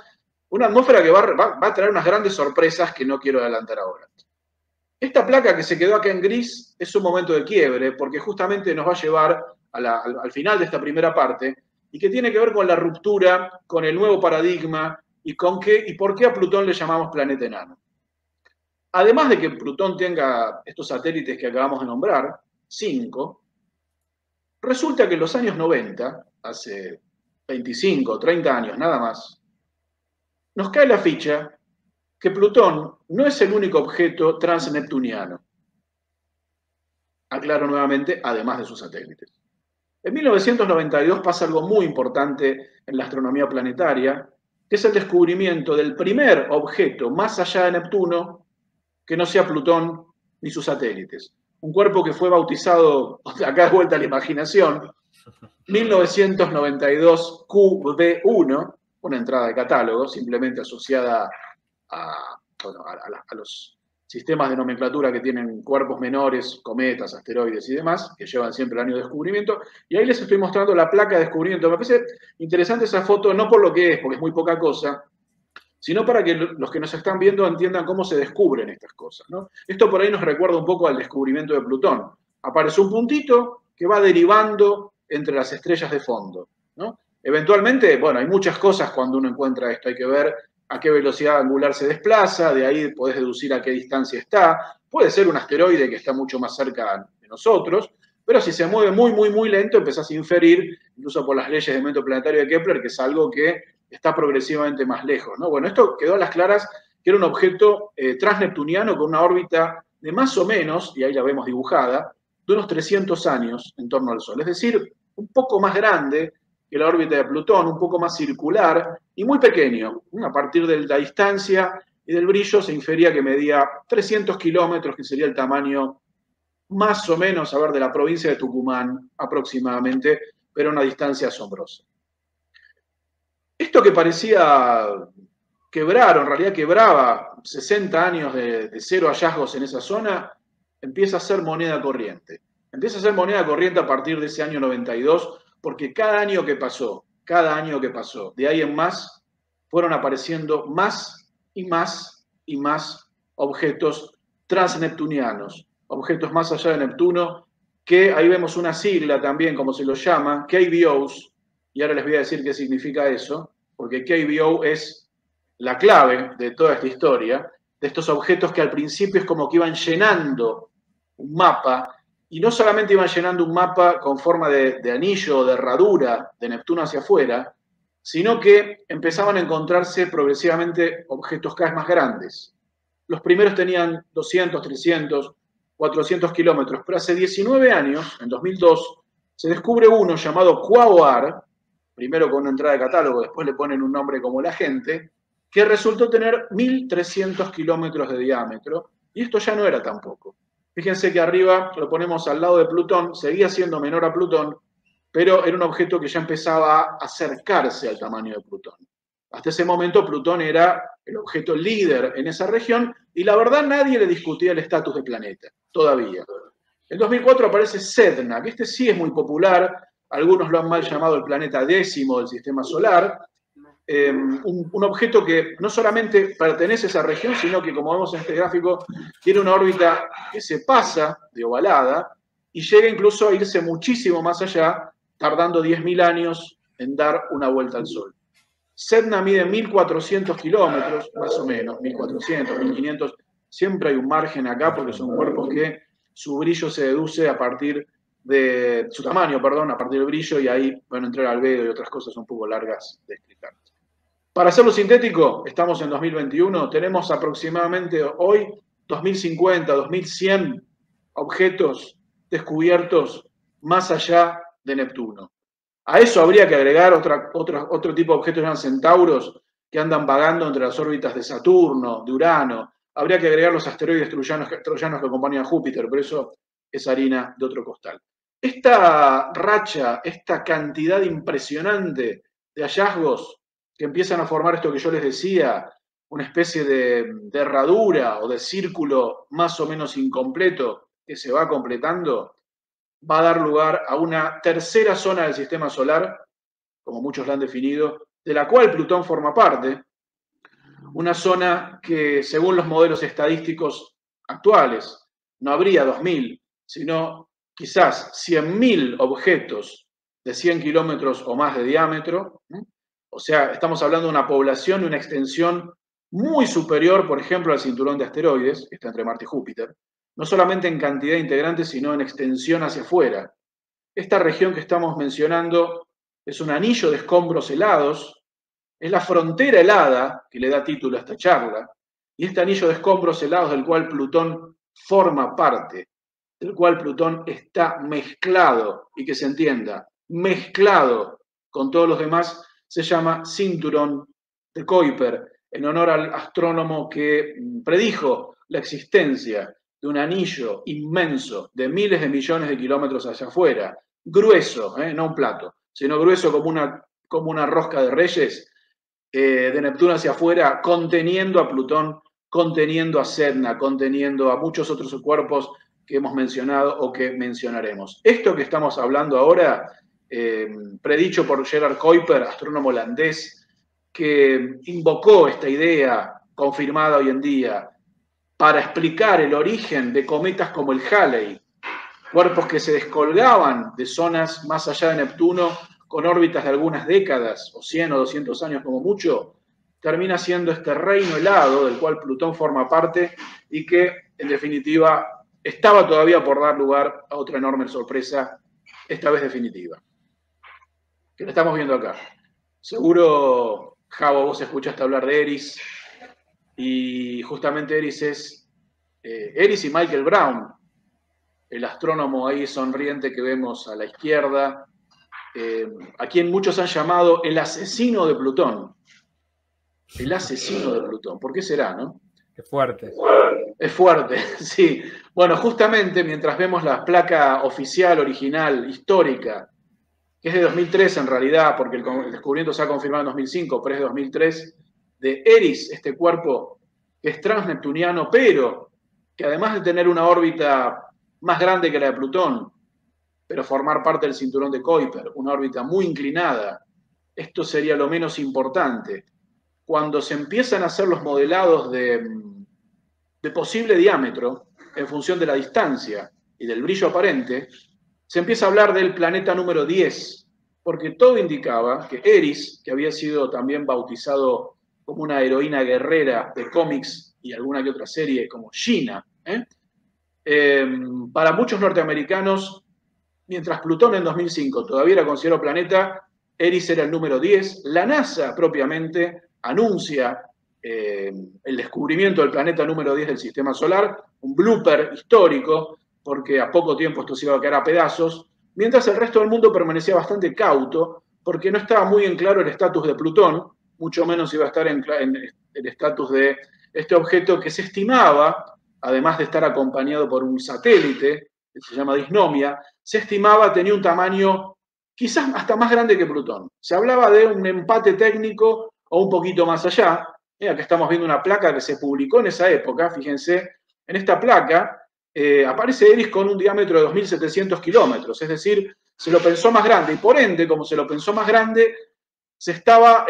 Speaker 3: una atmósfera que va a traer unas grandes sorpresas que no quiero adelantar ahora. Esta placa que se quedó acá en gris es un momento de quiebre, porque justamente nos va a llevar al final de esta primera parte, y que tiene que ver con la ruptura, con el nuevo paradigma, y por qué a Plutón le llamamos planeta enano. Además de que Plutón tenga estos satélites que acabamos de nombrar, 5, resulta que en los años 90, hace 25 o 30 años nada más, nos cae la ficha que Plutón no es el único objeto transneptuniano. Aclaro nuevamente, además de sus satélites. En 1992 pasa algo muy importante en la astronomía planetaria, que es el descubrimiento del primer objeto más allá de Neptuno que no sea Plutón ni sus satélites. Un cuerpo que fue bautizado, acá de vuelta a la imaginación, 1992 QB1, una entrada de catálogo simplemente asociada a los sistemas de nomenclatura que tienen cuerpos menores, cometas, asteroides y demás, que llevan siempre el año de descubrimiento. Y ahí les estoy mostrando la placa de descubrimiento. Me parece interesante esa foto, no por lo que es, porque es muy poca cosa, sino para que los que nos están viendo entiendan cómo se descubren estas cosas, ¿no? Esto por ahí nos recuerda un poco al descubrimiento de Plutón. aparece un puntito que va derivando entre las estrellas de fondo, ¿no? Eventualmente, bueno, hay muchas cosas cuando uno encuentra esto. Hay que ver a qué velocidad angular se desplaza, de ahí podés deducir a qué distancia está. Puede ser un asteroide que está mucho más cerca de nosotros, pero si se mueve muy, muy, muy lento, empezás a inferir, incluso por las leyes del momento planetario de Kepler, que es algo que está progresivamente más lejos, ¿no? Bueno, esto quedó a las claras que era un objeto transneptuniano con una órbita de más o menos, y ahí la vemos dibujada, de unos 300 años en torno al Sol. Es decir, un poco más grande que la órbita de Plutón, un poco más circular y muy pequeño. A partir de la distancia y del brillo se infería que medía 300 kilómetros, que sería el tamaño más o menos, a ver, de la provincia de Tucumán aproximadamente, pero a una distancia asombrosa. Esto que parecía quebrar, o en realidad quebraba 60 años de cero hallazgos en esa zona, empieza a ser moneda corriente. Empieza a ser moneda corriente a partir de ese año 92, porque cada año que pasó, de ahí en más, fueron apareciendo más y más y más objetos transneptunianos, objetos más allá de Neptuno, que ahí vemos una sigla también, como se los llama, KBOs, y ahora les voy a decir qué significa eso, porque KBO es la clave de toda esta historia, de estos objetos que al principio es como que iban llenando un mapa, y no solamente iban llenando un mapa con forma de anillo o de herradura de Neptuno hacia afuera, sino que empezaban a encontrarse progresivamente objetos cada vez más grandes. Los primeros tenían 200, 300, 400 kilómetros, pero hace 19 años, en 2002, se descubre uno llamado Quaoar, primero con una entrada de catálogo, después le ponen un nombre como la gente, que resultó tener 1.300 kilómetros de diámetro, y esto ya no era tan poco. Fíjense que arriba lo ponemos al lado de Plutón, seguía siendo menor a Plutón, pero era un objeto que ya empezaba a acercarse al tamaño de Plutón. Hasta ese momento Plutón era el objeto líder en esa región, y la verdad nadie le discutía el estatus de planeta, todavía. En 2004 aparece Sedna, que este sí es muy popular, algunos lo han mal llamado el planeta 10º del sistema solar, un objeto que no solamente pertenece a esa región, sino que, como vemos en este gráfico, tiene una órbita que se pasa de ovalada y llega incluso a irse muchísimo más allá, tardando 10.000 años en dar una vuelta al Sol. Sedna mide 1.400 kilómetros, más o menos, 1.400, 1.500, siempre hay un margen acá porque son cuerpos que su brillo se deduce a partir de su tamaño, perdón, a partir del brillo, y ahí van a entrar albedo y otras cosas un poco largas de explicar. Para hacerlo sintético, estamos en 2021, tenemos aproximadamente hoy 2.050, 2.100 objetos descubiertos más allá de Neptuno. A eso habría que agregar otro tipo de objetos, llaman centauros, que andan vagando entre las órbitas de Saturno, de Urano. Habría que agregar los asteroides troyanos que acompañan a Júpiter, pero eso es harina de otro costal. Esta racha, esta cantidad impresionante de hallazgos que empiezan a formar esto que yo les decía, una especie de herradura o de círculo más o menos incompleto que se va completando, va a dar lugar a una tercera zona del sistema solar, como muchos la han definido, de la cual Plutón forma parte, una zona que, según los modelos estadísticos actuales, no habría 2.000, sino quizás 100.000 objetos de 100 kilómetros o más de diámetro. O sea, estamos hablando de una población y una extensión muy superior, por ejemplo, al cinturón de asteroides, que está entre Marte y Júpiter, no solamente en cantidad de integrantes, sino en extensión hacia afuera. Esta región que estamos mencionando es un anillo de escombros helados, es la frontera helada que le da título a esta charla, y este anillo de escombros helados del cual Plutón forma parte, del cual Plutón está mezclado, y que se entienda, mezclado con todos los demás, se llama cinturón de Kuiper, en honor al astrónomo que predijo la existencia de un anillo inmenso de miles de millones de kilómetros hacia afuera, grueso, no un plato, sino grueso como una rosca de reyes, de Neptuno hacia afuera, conteniendo a Plutón, conteniendo a Sedna, conteniendo a muchos otros cuerpos que hemos mencionado o que mencionaremos. Esto que estamos hablando ahora, predicho por Gerard Kuiper, astrónomo holandés, que invocó esta idea confirmada hoy en día para explicar el origen de cometas como el Halley, cuerpos que se descolgaban de zonas más allá de Neptuno con órbitas de algunas décadas, o 100 o 200 años como mucho, termina siendo este reino helado del cual Plutón forma parte y que, en definitiva, estaba todavía por dar lugar a otra enorme sorpresa, esta vez definitiva, que la estamos viendo acá. Seguro, Javo, vos escuchaste hablar de Eris, y justamente Eris es Eris y Michael Brown, el astrónomo ahí sonriente que vemos a la izquierda, a quien muchos han llamado el asesino de Plutón. El asesino de Plutón. ¿Por qué será, no?
Speaker 1: Qué fuerte.
Speaker 3: Es fuerte, sí. Bueno, justamente mientras vemos la placa oficial, original, histórica, que es de 2003 en realidad, porque el descubrimiento se ha confirmado en 2005, pero es de 2003, de Eris, este cuerpo que es transneptuniano, pero que además de tener una órbita más grande que la de Plutón, pero formar parte del cinturón de Kuiper, una órbita muy inclinada, esto sería lo menos importante. Cuando se empiezan a hacer los modelados de posible diámetro, en función de la distancia y del brillo aparente, se empieza a hablar del planeta número 10, porque todo indicaba que Eris, que había sido también bautizado como una heroína guerrera de cómics y alguna que otra serie como Sheena, para muchos norteamericanos, mientras Plutón en 2005 todavía era considerado planeta, Eris era el número 10. La NASA propiamente anuncia el descubrimiento del planeta número 10 del Sistema Solar, un blooper histórico, porque a poco tiempo esto se iba a caer a pedazos, mientras el resto del mundo permanecía bastante cauto, porque no estaba muy en claro el estatus de Plutón, mucho menos iba a estar en el estatus de este objeto que se estimaba, además de estar acompañado por un satélite, que se llama Disnomia, se estimaba tenía un tamaño quizás hasta más grande que Plutón. Se hablaba de un empate técnico o un poquito más allá. Acá estamos viendo una placa que se publicó en esa época, fíjense, en esta placa aparece Eris con un diámetro de 2.700 kilómetros, es decir, se lo pensó más grande, y por ende, como se lo pensó más grande, se estaba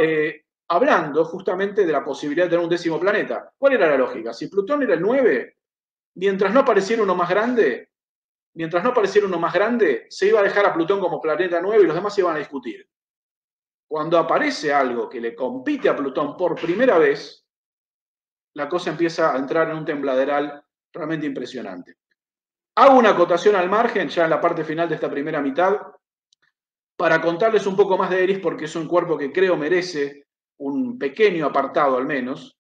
Speaker 3: hablando justamente de la posibilidad de tener un 10º planeta. ¿Cuál era la lógica? Si Plutón era el 9, mientras no apareciera uno más grande, se iba a dejar a Plutón como planeta 9 y los demás se iban a discutir. Cuando aparece algo que le compite a Plutón por primera vez, la cosa empieza a entrar en un tembladeral realmente impresionante. Hago una acotación al margen, ya en la parte final de esta primera mitad, para contarles un poco más de Eris, porque es un cuerpo que creo merece un pequeño apartado al menos.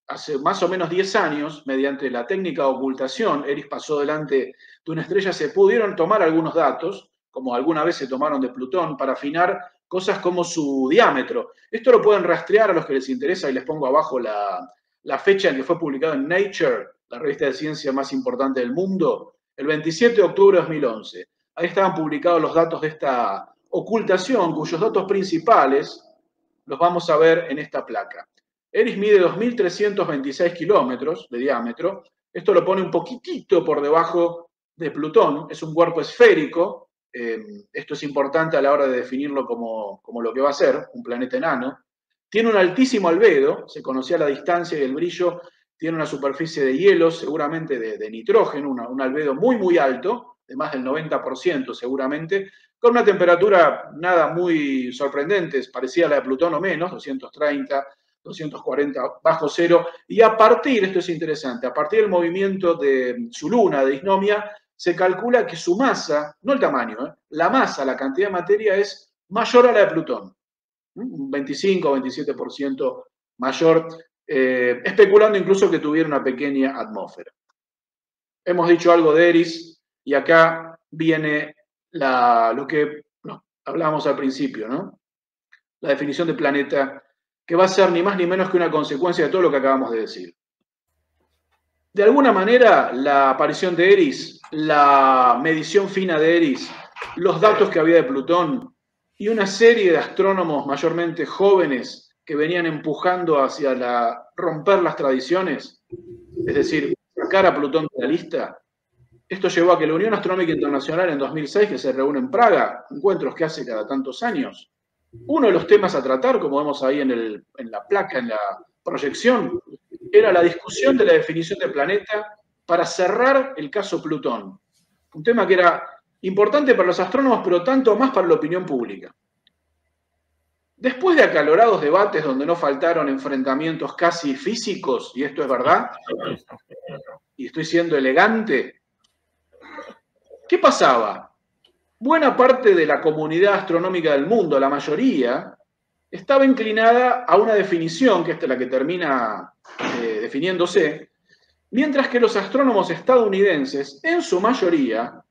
Speaker 3: Hace más o menos 10 años, mediante la técnica de ocultación, Eris pasó delante de una estrella, se pudieron tomar algunos datos, como alguna vez se tomaron de Plutón, para afinar cosas como su diámetro. Esto lo pueden rastrear a los que les interesa, y les pongo abajo la fecha en que fue publicado en Nature, la revista de ciencia más importante del mundo, el 27 de octubre de 2011. Ahí estaban publicados los datos de esta ocultación, cuyos datos principales los vamos a ver en esta placa. Eris mide 2.326 kilómetros de diámetro. Esto lo pone un poquitito por debajo de Plutón. Es un cuerpo esférico. Esto es importante a la hora de definirlo como lo que va a ser, un planeta enano. Tiene un altísimo albedo, se conocía la distancia y el brillo. Tiene una superficie de hielo, seguramente de nitrógeno, un albedo muy, muy alto, de más del 90% seguramente, con una temperatura nada muy sorprendente, parecida a la de Plutón o menos, 230, 240 bajo cero, y a partir, esto es interesante, a partir del movimiento de su luna, de Disnomia, se calcula que su masa, no el tamaño, la masa, la cantidad de materia es mayor a la de Plutón, un 25 o 27% mayor, especulando incluso que tuviera una pequeña atmósfera. Hemos dicho algo de Eris, y acá viene lo que hablábamos al principio, ¿no? La definición de planeta, que va a ser ni más ni menos que una consecuencia de todo lo que acabamos de decir. De alguna manera, la aparición de Eris, la medición fina de Eris, los datos que había de Plutón y una serie de astrónomos mayormente jóvenes que venían empujando hacia romper las tradiciones, es decir, sacar a Plutón de la lista. Esto llevó a que la Unión Astronómica Internacional en 2006, que se reúne en Praga, encuentros que hace cada tantos años, uno de los temas a tratar, como vemos ahí en la placa, en la proyección, era la discusión de la definición de planeta para cerrar el caso Plutón. Un tema que era importante para los astrónomos, pero tanto más para la opinión pública. Después de acalorados debates donde no faltaron enfrentamientos casi físicos, y esto es verdad, y estoy siendo elegante, ¿qué pasaba? Buena parte de la comunidad astronómica del mundo, la mayoría, estaba inclinada a una definición, que esta es la que termina definiéndose, mientras que los astrónomos estadounidenses, en su mayoría,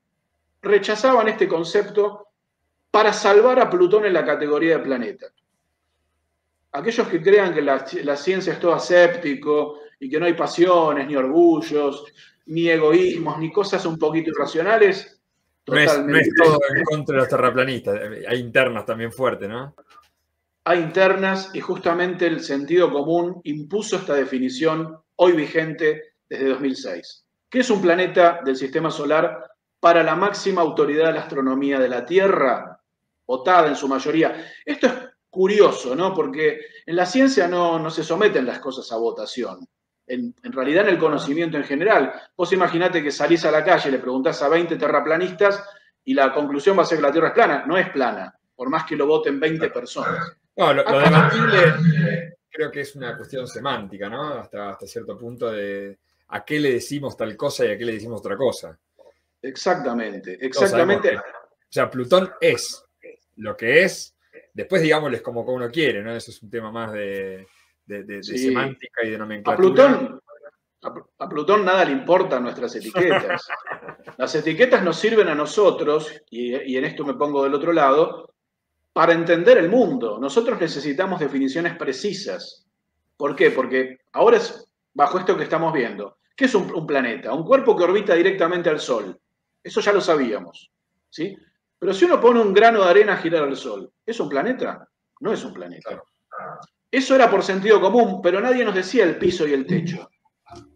Speaker 3: rechazaban este concepto para salvar a Plutón en la categoría de planeta. Aquellos que crean que la ciencia es todo aséptico y que no hay pasiones, ni orgullos, ni egoísmos, ni cosas un poquito irracionales,
Speaker 1: totalmente. No es todo en contra de los terraplanistas, hay internas también fuertes, ¿no?
Speaker 3: Hay internas y justamente el sentido común impuso esta definición hoy vigente desde 2006. ¿Qué es un planeta del sistema solar para la máxima autoridad de la astronomía de la Tierra, votada en su mayoría? Esto es curioso, ¿no? Porque en la ciencia no se someten las cosas a votación. En realidad, en el conocimiento en general, vos imaginate que salís a la calle y le preguntás a 20 terraplanistas y la conclusión va a ser que la Tierra es plana. No es plana, por más que lo voten 20 personas.
Speaker 1: No, lo debatible creo que es una cuestión semántica, ¿no? Hasta cierto punto de a qué le decimos tal cosa y a qué le decimos otra cosa.
Speaker 3: Exactamente.
Speaker 1: O sea, Plutón es lo que es. Después, digámosles como uno quiere, ¿no? Eso es un tema más de
Speaker 3: sí.
Speaker 1: semántica y de nomenclatura.
Speaker 3: A Plutón nada le importan nuestras etiquetas. Las etiquetas nos sirven a nosotros, y en esto me pongo del otro lado, para entender el mundo. Nosotros necesitamos definiciones precisas. ¿Por qué? Porque ahora es bajo esto que estamos viendo. ¿Qué es un planeta? Un cuerpo que orbita directamente al Sol. Eso ya lo sabíamos, ¿sí? Pero si uno pone un grano de arena a girar al Sol, ¿es un planeta? No es un planeta. Eso era por sentido común, pero nadie nos decía el piso y el techo.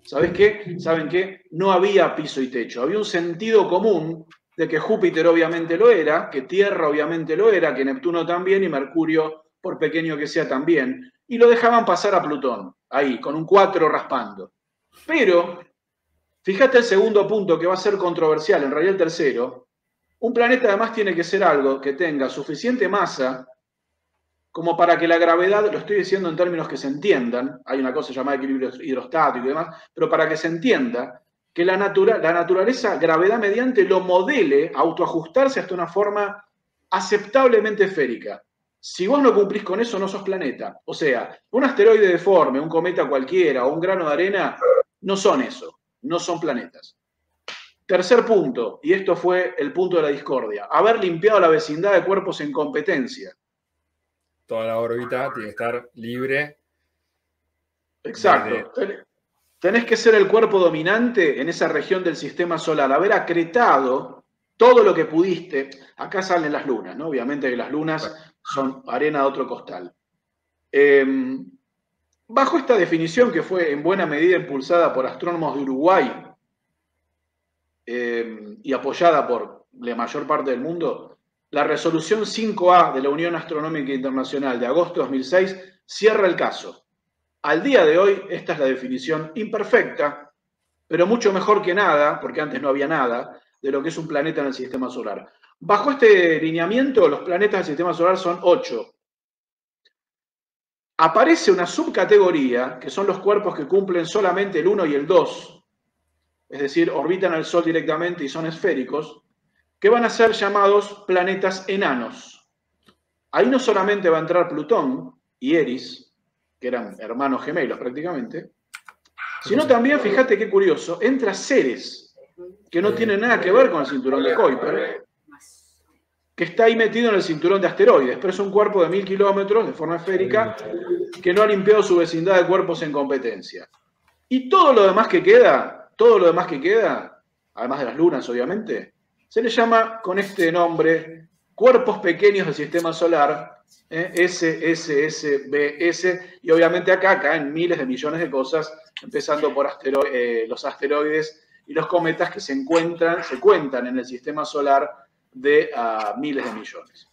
Speaker 3: ¿Sabes qué? ¿Saben qué? No había piso y techo. Había un sentido común de que Júpiter obviamente lo era, que Tierra obviamente lo era, que Neptuno también y Mercurio, por pequeño que sea, también. Y lo dejaban pasar a Plutón, ahí, con un 4 raspando. Pero, fíjate el segundo punto que va a ser controversial, en realidad el tercero. Un planeta además tiene que ser algo que tenga suficiente masa como para que la gravedad, lo estoy diciendo en términos que se entiendan, hay una cosa llamada equilibrio hidrostático y demás, pero para que se entienda que la naturaleza, gravedad mediante, lo modele, autoajustarse hasta una forma aceptablemente esférica. Si vos no cumplís con eso, no sos planeta. O sea, un asteroide deforme, un cometa cualquiera o un grano de arena, no son eso, no son planetas. Tercer punto, y esto fue el punto de la discordia, haber limpiado la vecindad de cuerpos en competencia.
Speaker 1: Toda la órbita tiene que estar libre.
Speaker 3: Exacto. Tenés que ser el cuerpo dominante en esa región del sistema solar, haber acretado todo lo que pudiste. Acá salen las lunas, ¿no? Obviamente que las lunas son arena de otro costal. Bajo esta definición, que fue en buena medida impulsada por astrónomos de Uruguay y apoyada por la mayor parte del mundo, la resolución 5A de la Unión Astronómica Internacional de agosto de 2006 cierra el caso. Al día de hoy, esta es la definición imperfecta, pero mucho mejor que nada, porque antes no había nada, de lo que es un planeta en el sistema solar. Bajo este lineamiento, los planetas del sistema solar son 8. Aparece una subcategoría, que son los cuerpos que cumplen solamente el 1 y el 2, es decir, orbitan al Sol directamente y son esféricos, que van a ser llamados planetas enanos. Ahí no solamente va a entrar Plutón y Eris, que eran hermanos gemelos prácticamente, sino también, fíjate qué curioso, entra Ceres, que no tiene nada que ver con el cinturón de Kuiper, que está ahí metido en el cinturón de asteroides, pero es un cuerpo de 1000 kilómetros de forma esférica que no ha limpiado su vecindad de cuerpos en competencia. Y todo lo demás que queda, además de las lunas obviamente, se le llama con este nombre cuerpos pequeños del sistema solar, SSSBS, y obviamente acá caen miles de millones de cosas, empezando por los asteroides y los cometas que se cuentan en el sistema solar de miles de millones.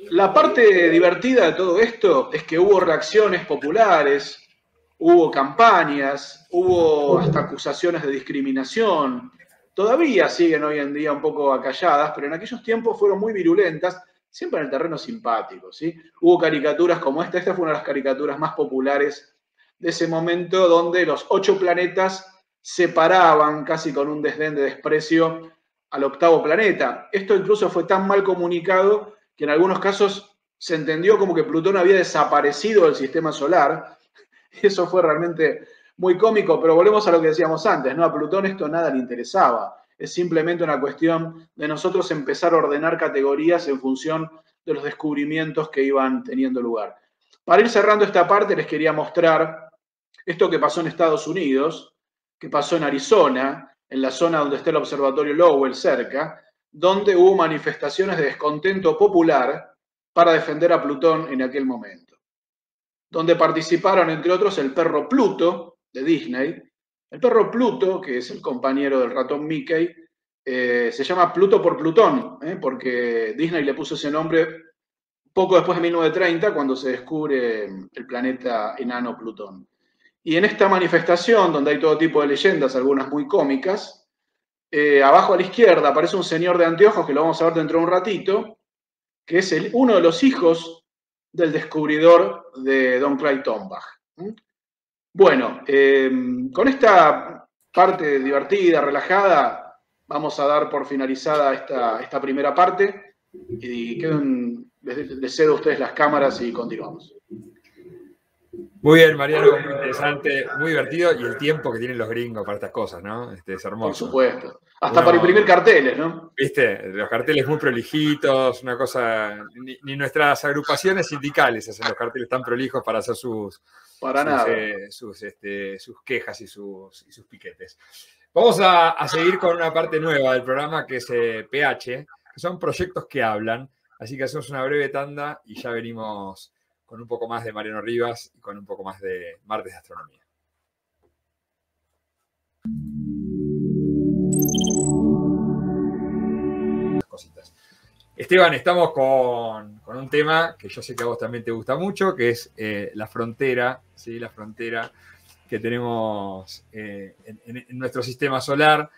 Speaker 3: La parte divertida de todo esto es que hubo reacciones populares, hubo campañas, hubo hasta acusaciones de discriminación. todavía siguen hoy en día un poco acalladas, pero en aquellos tiempos fueron muy virulentas, siempre en el terreno simpático, ¿sí? Hubo caricaturas como esta fue una de las caricaturas más populares de ese momento, donde los 8 planetas se paraban casi con un desdén de desprecio al 8º planeta. Esto incluso fue tan mal comunicado que en algunos casos se entendió como que Plutón había desaparecido del sistema solar. Eso fue realmente muy cómico, pero volvemos a lo que decíamos antes, ¿no? A Plutón esto nada le interesaba. Es simplemente una cuestión de nosotros empezar a ordenar categorías en función de los descubrimientos que iban teniendo lugar. Para ir cerrando esta parte, les quería mostrar esto que pasó en Estados Unidos, que pasó en Arizona, en la zona donde está el observatorio Lowell cerca, donde hubo manifestaciones de descontento popular para defender a Plutón en aquel momento. Donde participaron, entre otros, el perro Pluto de Disney. El perro Pluto, que es el compañero del ratón Mickey, se llama Pluto por Plutón, porque Disney le puso ese nombre poco después de 1930, cuando se descubre el planeta enano Plutón. Y en esta manifestación, donde hay todo tipo de leyendas, algunas muy cómicas, abajo a la izquierda aparece un señor de anteojos, que lo vamos a ver dentro de un ratito, que es uno de los hijos del descubridor de Don Clyde Tombaugh. Bueno, con esta parte divertida, relajada, vamos a dar por finalizada esta primera parte y les cedo a ustedes las cámaras y continuamos.
Speaker 1: Muy bien, Mariano, muy interesante, muy divertido, y el tiempo que tienen los gringos para estas cosas, ¿no? Es hermoso.
Speaker 3: Por supuesto. Hasta para imprimir carteles, ¿no?
Speaker 1: Viste, los carteles muy prolijitos, una cosa. Ni nuestras agrupaciones sindicales hacen los carteles tan prolijos para hacer sus quejas y sus piquetes. Vamos a seguir con una parte nueva del programa, que es PH, que son proyectos que hablan. Así que hacemos una breve tanda y ya venimos con un poco más de Mariano Rivas y con un poco más de Martes de Astronomía. Cositas. Esteban, estamos con un tema que yo sé que a vos también te gusta mucho, que es la frontera, ¿sí? La frontera que tenemos en nuestro sistema solar,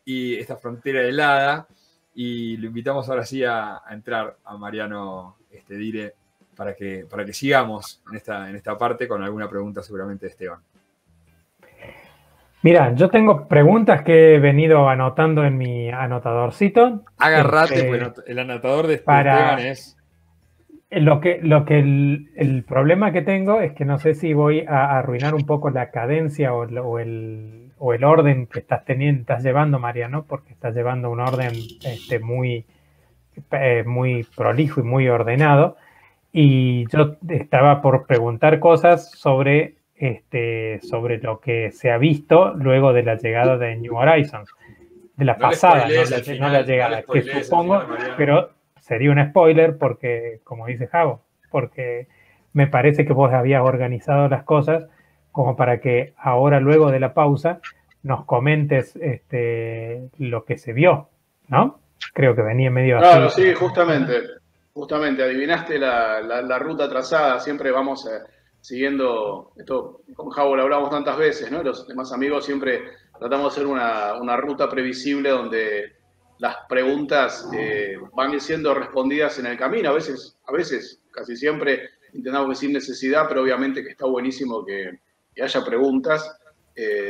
Speaker 1: y esta frontera helada. Y lo invitamos ahora sí a entrar a Mariano Dire para que sigamos en esta parte con alguna pregunta seguramente de Esteban.
Speaker 4: Mira, yo tengo preguntas que he venido anotando en mi anotadorcito.
Speaker 1: Agarrate, bueno, el anotador de Esteban es...
Speaker 4: El problema que tengo es que no sé si voy a arruinar un poco la cadencia o el orden que estás llevando, Mariano, porque estás llevando un orden muy prolijo y muy ordenado. Y yo estaba por preguntar cosas sobre lo que se ha visto luego de la llegada de New Horizons, de la pasada, no la llegada, que supongo, pero sería un spoiler porque, como dice Javo, porque me parece que vos habías organizado las cosas como para que ahora, luego de la pausa, nos comentes lo que se vio, ¿no? Creo que venía medio así.
Speaker 3: Claro, sí, justamente, adivinaste la ruta trazada. Siempre vamos siguiendo esto, con Javo lo hablamos tantas veces, ¿no? Los demás amigos siempre tratamos de hacer una ruta previsible donde las preguntas van siendo respondidas en el camino. A veces, casi siempre, intentamos que sin necesidad, pero obviamente que está buenísimo que haya preguntas.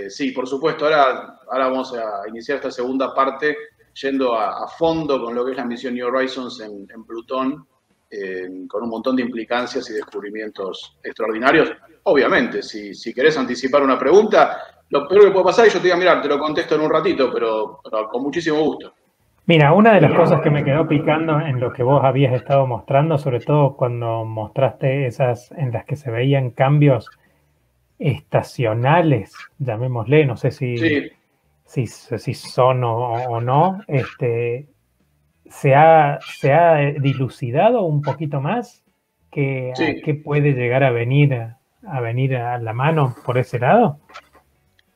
Speaker 3: Sí, por supuesto, ahora vamos a iniciar esta segunda parte yendo a fondo con lo que es la misión New Horizons en Plutón, con un montón de implicancias y descubrimientos extraordinarios. Obviamente, si querés anticipar una pregunta, lo peor que puede pasar es que yo te diga, mira, te lo contesto en un ratito, pero con muchísimo gusto.
Speaker 4: Mira, una de las cosas que me quedó picando en lo que vos habías estado mostrando, sobre todo cuando mostraste esas en las que se veían cambios estacionales, llamémosle, no sé si son o no, se ha dilucidado un poquito más que qué puede llegar a venir a la mano por ese lado.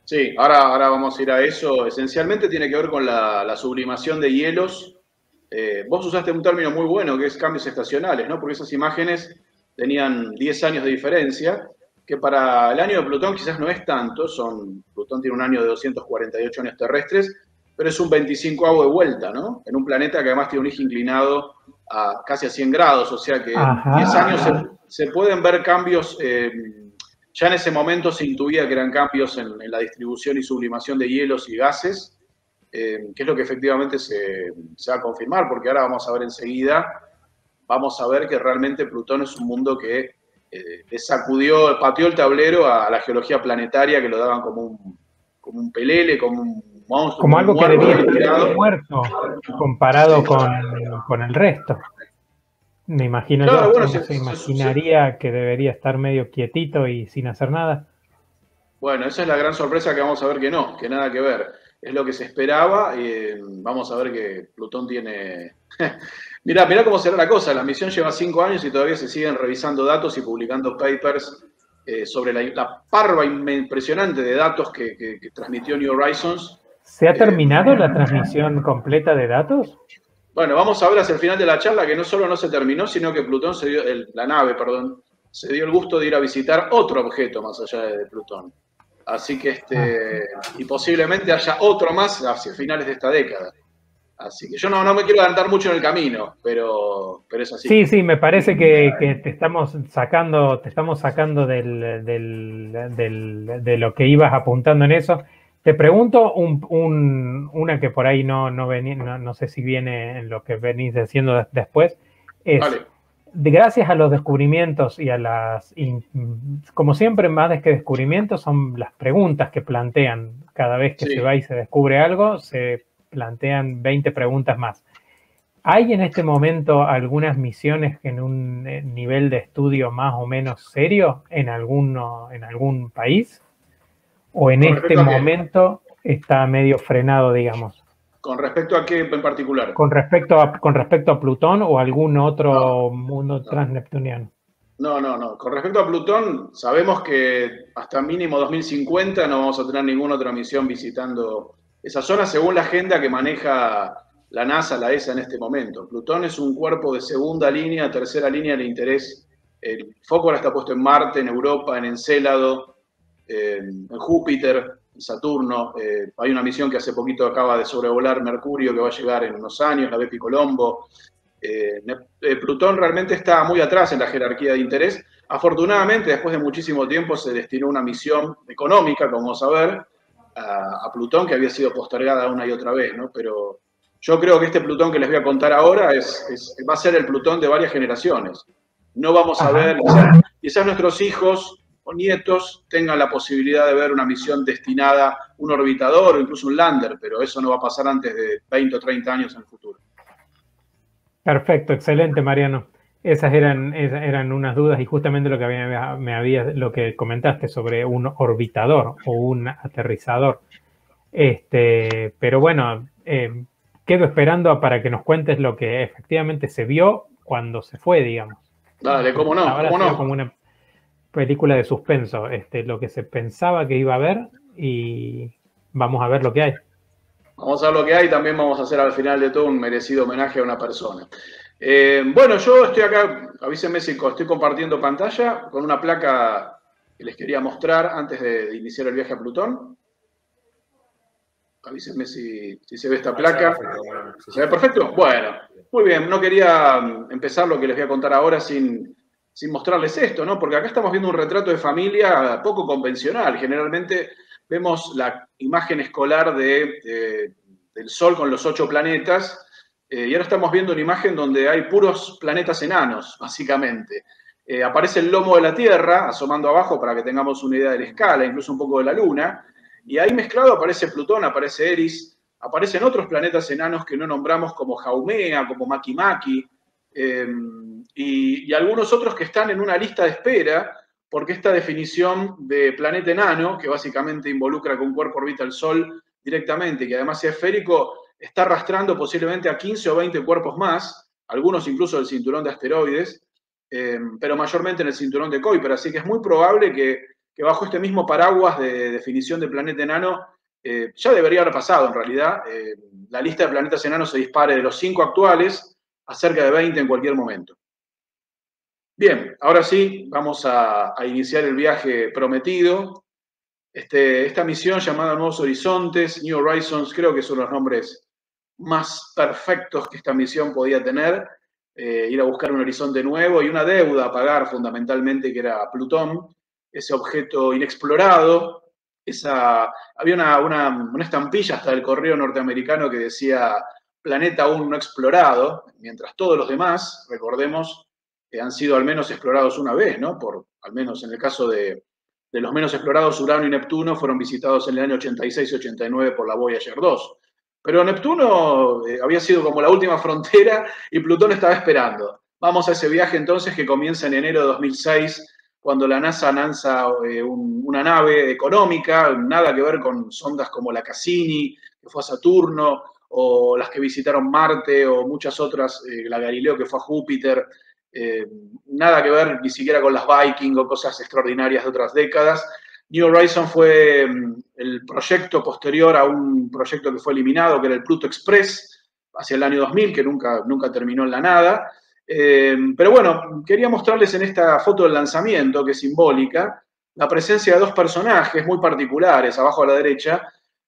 Speaker 3: Sí, ahora vamos a ir a eso. Esencialmente tiene que ver con la sublimación de hielos. Vos usaste un término muy bueno que es cambios estacionales, ¿no? Porque esas imágenes tenían 10 años de diferencia, que para el año de Plutón quizás no es tanto. Plutón tiene un año de 248 años terrestres, pero es un 25avo de vuelta, ¿no? En un planeta que además tiene un eje inclinado a casi a 100 grados, o sea que en 10 años se pueden ver cambios. Ya en ese momento se intuía que eran cambios en la distribución y sublimación de hielos y gases, que es lo que efectivamente se va a confirmar, porque ahora vamos a ver enseguida, vamos a ver que realmente Plutón es un mundo que le sacudió, pateó el tablero a la geología planetaria, que lo daban como un pelele, como un monstruo.
Speaker 4: Como algo que debía estar muerto comparado con el resto. Me imagino yo,
Speaker 3: bueno,
Speaker 4: se imaginaría que debería estar medio quietito y sin hacer nada.
Speaker 3: Bueno, esa es la gran sorpresa, que vamos a ver que no, que nada que ver. Es lo que se esperaba. Vamos a ver que Plutón tiene... Mirá cómo será la cosa. La misión lleva 5 años y todavía se siguen revisando datos y publicando papers sobre la parva impresionante de datos que transmitió New Horizons.
Speaker 4: ¿Se ha terminado la transmisión completa de datos?
Speaker 3: Bueno, vamos a ver hacia el final de la charla que no solo no se terminó, sino que Plutón la nave se dio el gusto de ir a visitar otro objeto más allá de Plutón. Así que y posiblemente haya otro más hacia finales de esta década. Así que yo no me quiero adelantar mucho en el camino, pero es así.
Speaker 4: Sí, me parece que te estamos sacando de lo que ibas apuntando en eso. Te pregunto una que por ahí no sé si viene en lo que venís diciendo después.
Speaker 3: Vale.
Speaker 4: Gracias a los descubrimientos y como siempre, más que descubrimientos, son las preguntas que plantean. Cada vez que se va y se descubre algo, se plantean 20 preguntas más. ¿Hay en este momento algunas misiones en un nivel de estudio más o menos serio en algún país? ¿O en este momento está medio frenado, digamos?
Speaker 3: ¿Con respecto a qué en particular?
Speaker 4: Con respecto a Plutón o algún otro mundo transneptuniano.
Speaker 3: No. Con respecto a Plutón, sabemos que hasta mínimo 2050 no vamos a tener ninguna otra misión visitando esa zona, según la agenda que maneja la NASA, la ESA en este momento. Plutón es un cuerpo de segunda línea, tercera línea de interés. El foco ahora está puesto en Marte, en Europa, en Encélado, en Júpiter, en Saturno. Hay una misión que hace poquito acaba de sobrevolar Mercurio, que va a llegar en unos años, la Bepi Colombo. Plutón realmente está muy atrás en la jerarquía de interés. Afortunadamente, después de muchísimo tiempo, se destinó una misión económica, como vamos a ver, a Plutón, que había sido postergada una y otra vez, ¿no? Pero yo creo que este Plutón que les voy a contar ahora va a ser el Plutón de varias generaciones. No vamos a ver, quizás nuestros hijos o nietos tengan la posibilidad de ver una misión destinada, un orbitador o incluso un lander, pero eso no va a pasar antes de 20 o 30 años en el futuro.
Speaker 4: Perfecto, excelente, Mariano. Esas eran unas dudas y justamente lo que comentaste sobre un orbitador o un aterrizador. Pero bueno, quedo esperando para que nos cuentes lo que efectivamente se vio cuando se fue, digamos.
Speaker 3: Dale, cómo no,
Speaker 4: Ahora
Speaker 3: cómo no.
Speaker 4: Como una película de suspenso, lo que se pensaba que iba a haber y vamos a ver lo que hay.
Speaker 3: Vamos a ver lo que hay, también vamos a hacer al final de todo un merecido homenaje a una persona. Bueno, yo estoy acá, avísenme si estoy compartiendo pantalla con una placa que les quería mostrar antes de iniciar el viaje a Plutón. Avísenme si se ve esta placa. ¿Se ve perfecto? Bueno, muy bien, no quería empezar lo que les voy a contar ahora sin mostrarles esto, ¿no? Porque acá estamos viendo un retrato de familia poco convencional. Generalmente vemos la imagen escolar del Sol con los 8 planetas, y ahora estamos viendo una imagen donde hay puros planetas enanos, básicamente. Aparece el lomo de la Tierra, asomando abajo para que tengamos una idea de la escala, incluso un poco de la Luna, y ahí mezclado aparece Plutón, aparece Eris, aparecen otros planetas enanos que no nombramos como Haumea, como Makimaki, y algunos otros que están en una lista de espera, porque esta definición de planeta enano, que básicamente involucra que un cuerpo orbita el Sol directamente, que además sea esférico, está arrastrando posiblemente a 15 o 20 cuerpos más, algunos incluso del cinturón de asteroides, pero mayormente en el cinturón de Kuiper, así que es muy probable que bajo este mismo paraguas de definición de planeta enano, ya debería haber pasado en realidad, la lista de planetas enanos se dispare de los 5 actuales a cerca de 20 en cualquier momento. Bien, ahora sí, vamos a iniciar el viaje prometido. Esta misión llamada Nuevos Horizontes, New Horizons, creo que son los nombres más perfectos que esta misión podía tener. Ir a buscar un horizonte nuevo y una deuda a pagar fundamentalmente, que era Plutón, ese objeto inexplorado. Había una estampilla hasta del correo norteamericano que decía planeta aún no explorado, mientras todos los demás, recordemos, han sido al menos explorados una vez, ¿no? Al menos en el caso de los menos explorados, Urano y Neptuno fueron visitados en el año 86 y 89 por la Voyager 2. Pero Neptuno había sido como la última frontera y Plutón estaba esperando. Vamos a ese viaje entonces que comienza en enero de 2006, cuando la NASA lanza una nave económica, nada que ver con sondas como la Cassini, que fue a Saturno, o las que visitaron Marte, o muchas otras, la Galileo que fue a Júpiter. Nada que ver ni siquiera con las Viking o cosas extraordinarias de otras décadas. New Horizons fue el proyecto posterior a un proyecto que fue eliminado, que era el Pluto Express, hacia el año 2000, que nunca terminó en la nada. Pero bueno, quería mostrarles en esta foto del lanzamiento, que es simbólica, la presencia de dos personajes muy particulares, abajo a la derecha,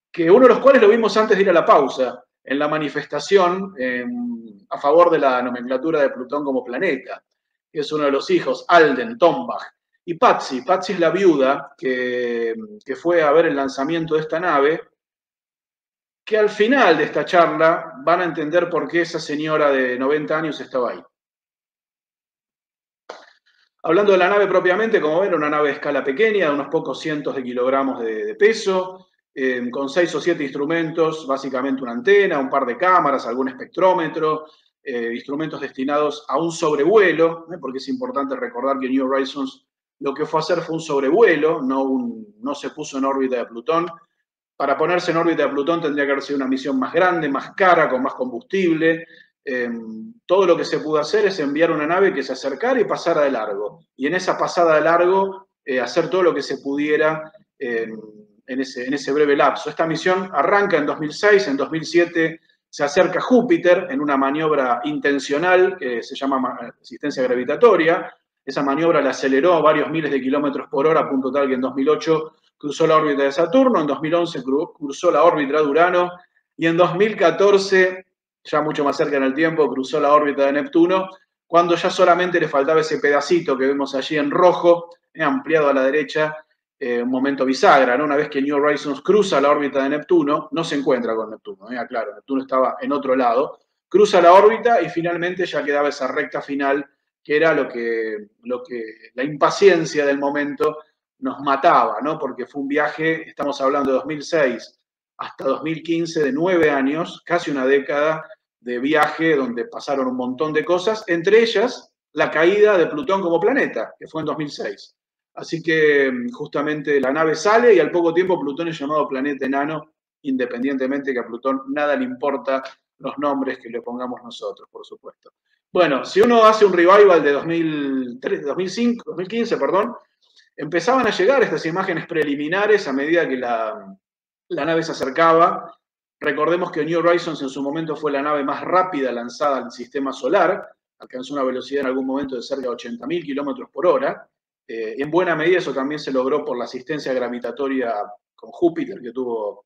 Speaker 3: que uno de los cuales lo vimos antes de ir a la pausa, en la manifestación a favor de la nomenclatura de Plutón como planeta, que es uno de los hijos, Alden Tombach. Y Patsy es la viuda que fue a ver el lanzamiento de esta nave, que al final de esta charla van a entender por qué esa señora de 90 años estaba ahí. Hablando de la nave propiamente, como ven, una nave de escala pequeña, de unos pocos cientos de kilogramos de peso, con 6 o 7 instrumentos, básicamente una antena, un par de cámaras, algún espectrómetro, instrumentos destinados a un sobrevuelo, porque es importante recordar que New Horizons lo que fue a hacer fue un sobrevuelo, no se puso en órbita de Plutón. Para ponerse en órbita de Plutón tendría que haber sido una misión más grande, más cara, con más combustible. Todo lo que se pudo hacer es enviar una nave que se acercara y pasara de largo. Y en esa pasada de largo, hacer todo lo que se pudiera en ese breve lapso. Esta misión arranca en 2006, en 2007 se acerca a Júpiter en una maniobra intencional que se llama asistencia gravitatoria. Esa maniobra la aceleró a varios miles de kilómetros por hora, a punto tal que en 2008 cruzó la órbita de Saturno, en 2011 cruzó la órbita de Urano y en 2014, ya mucho más cerca en el tiempo, cruzó la órbita de Neptuno, cuando ya solamente le faltaba ese pedacito que vemos allí en rojo, ampliado a la derecha, un momento bisagra, ¿no? Una vez que New Horizons cruza la órbita de Neptuno, no se encuentra con Neptuno, claro, Neptuno estaba en otro lado, cruza la órbita y finalmente ya quedaba esa recta final, que era lo que la impaciencia del momento nos mataba, ¿no? Porque fue un viaje, estamos hablando de 2006 hasta 2015, de 9 años, casi una década de viaje donde pasaron un montón de cosas, entre ellas la caída de Plutón como planeta, que fue en 2006. Así que justamente la nave sale y al poco tiempo Plutón es llamado planeta enano, independientemente que a Plutón nada le importa los nombres que le pongamos nosotros, por supuesto. Bueno, si uno hace un revival de 2015, empezaban a llegar estas imágenes preliminares a medida que la nave se acercaba. Recordemos que New Horizons en su momento fue la nave más rápida lanzada al sistema solar, alcanzó una velocidad en algún momento de cerca de 80.000 kilómetros por hora. En buena medida eso también se logró por la asistencia gravitatoria con Júpiter que tuvo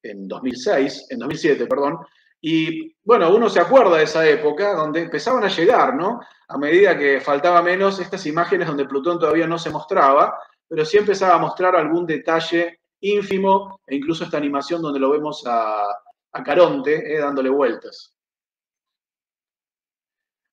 Speaker 3: en 2007, Y bueno, uno se acuerda de esa época donde empezaban a llegar, ¿no? A medida que faltaba menos, estas imágenes donde Plutón todavía no se mostraba, pero sí empezaba a mostrar algún detalle ínfimo, e incluso esta animación donde lo vemos a Caronte dándole vueltas.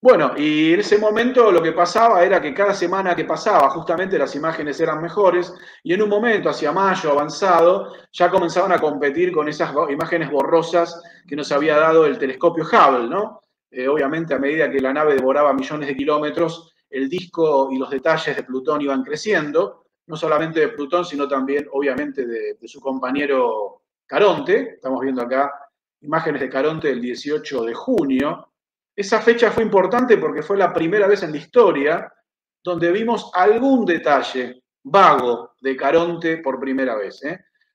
Speaker 3: Bueno, y en ese momento lo que pasaba era que cada semana que pasaba justamente las imágenes eran mejores y en un momento, hacia mayo avanzado, ya comenzaban a competir con esas imágenes borrosas que nos había dado el telescopio Hubble, ¿no? Obviamente a medida que la nave devoraba millones de kilómetros, el disco y los detalles de Plutón iban creciendo, no solamente de Plutón, sino también obviamente de su compañero Caronte. Estamos viendo acá imágenes de Caronte del 18 de junio. Esa fecha fue importante porque fue la primera vez en la historia donde vimos algún detalle vago de Caronte por primera vez.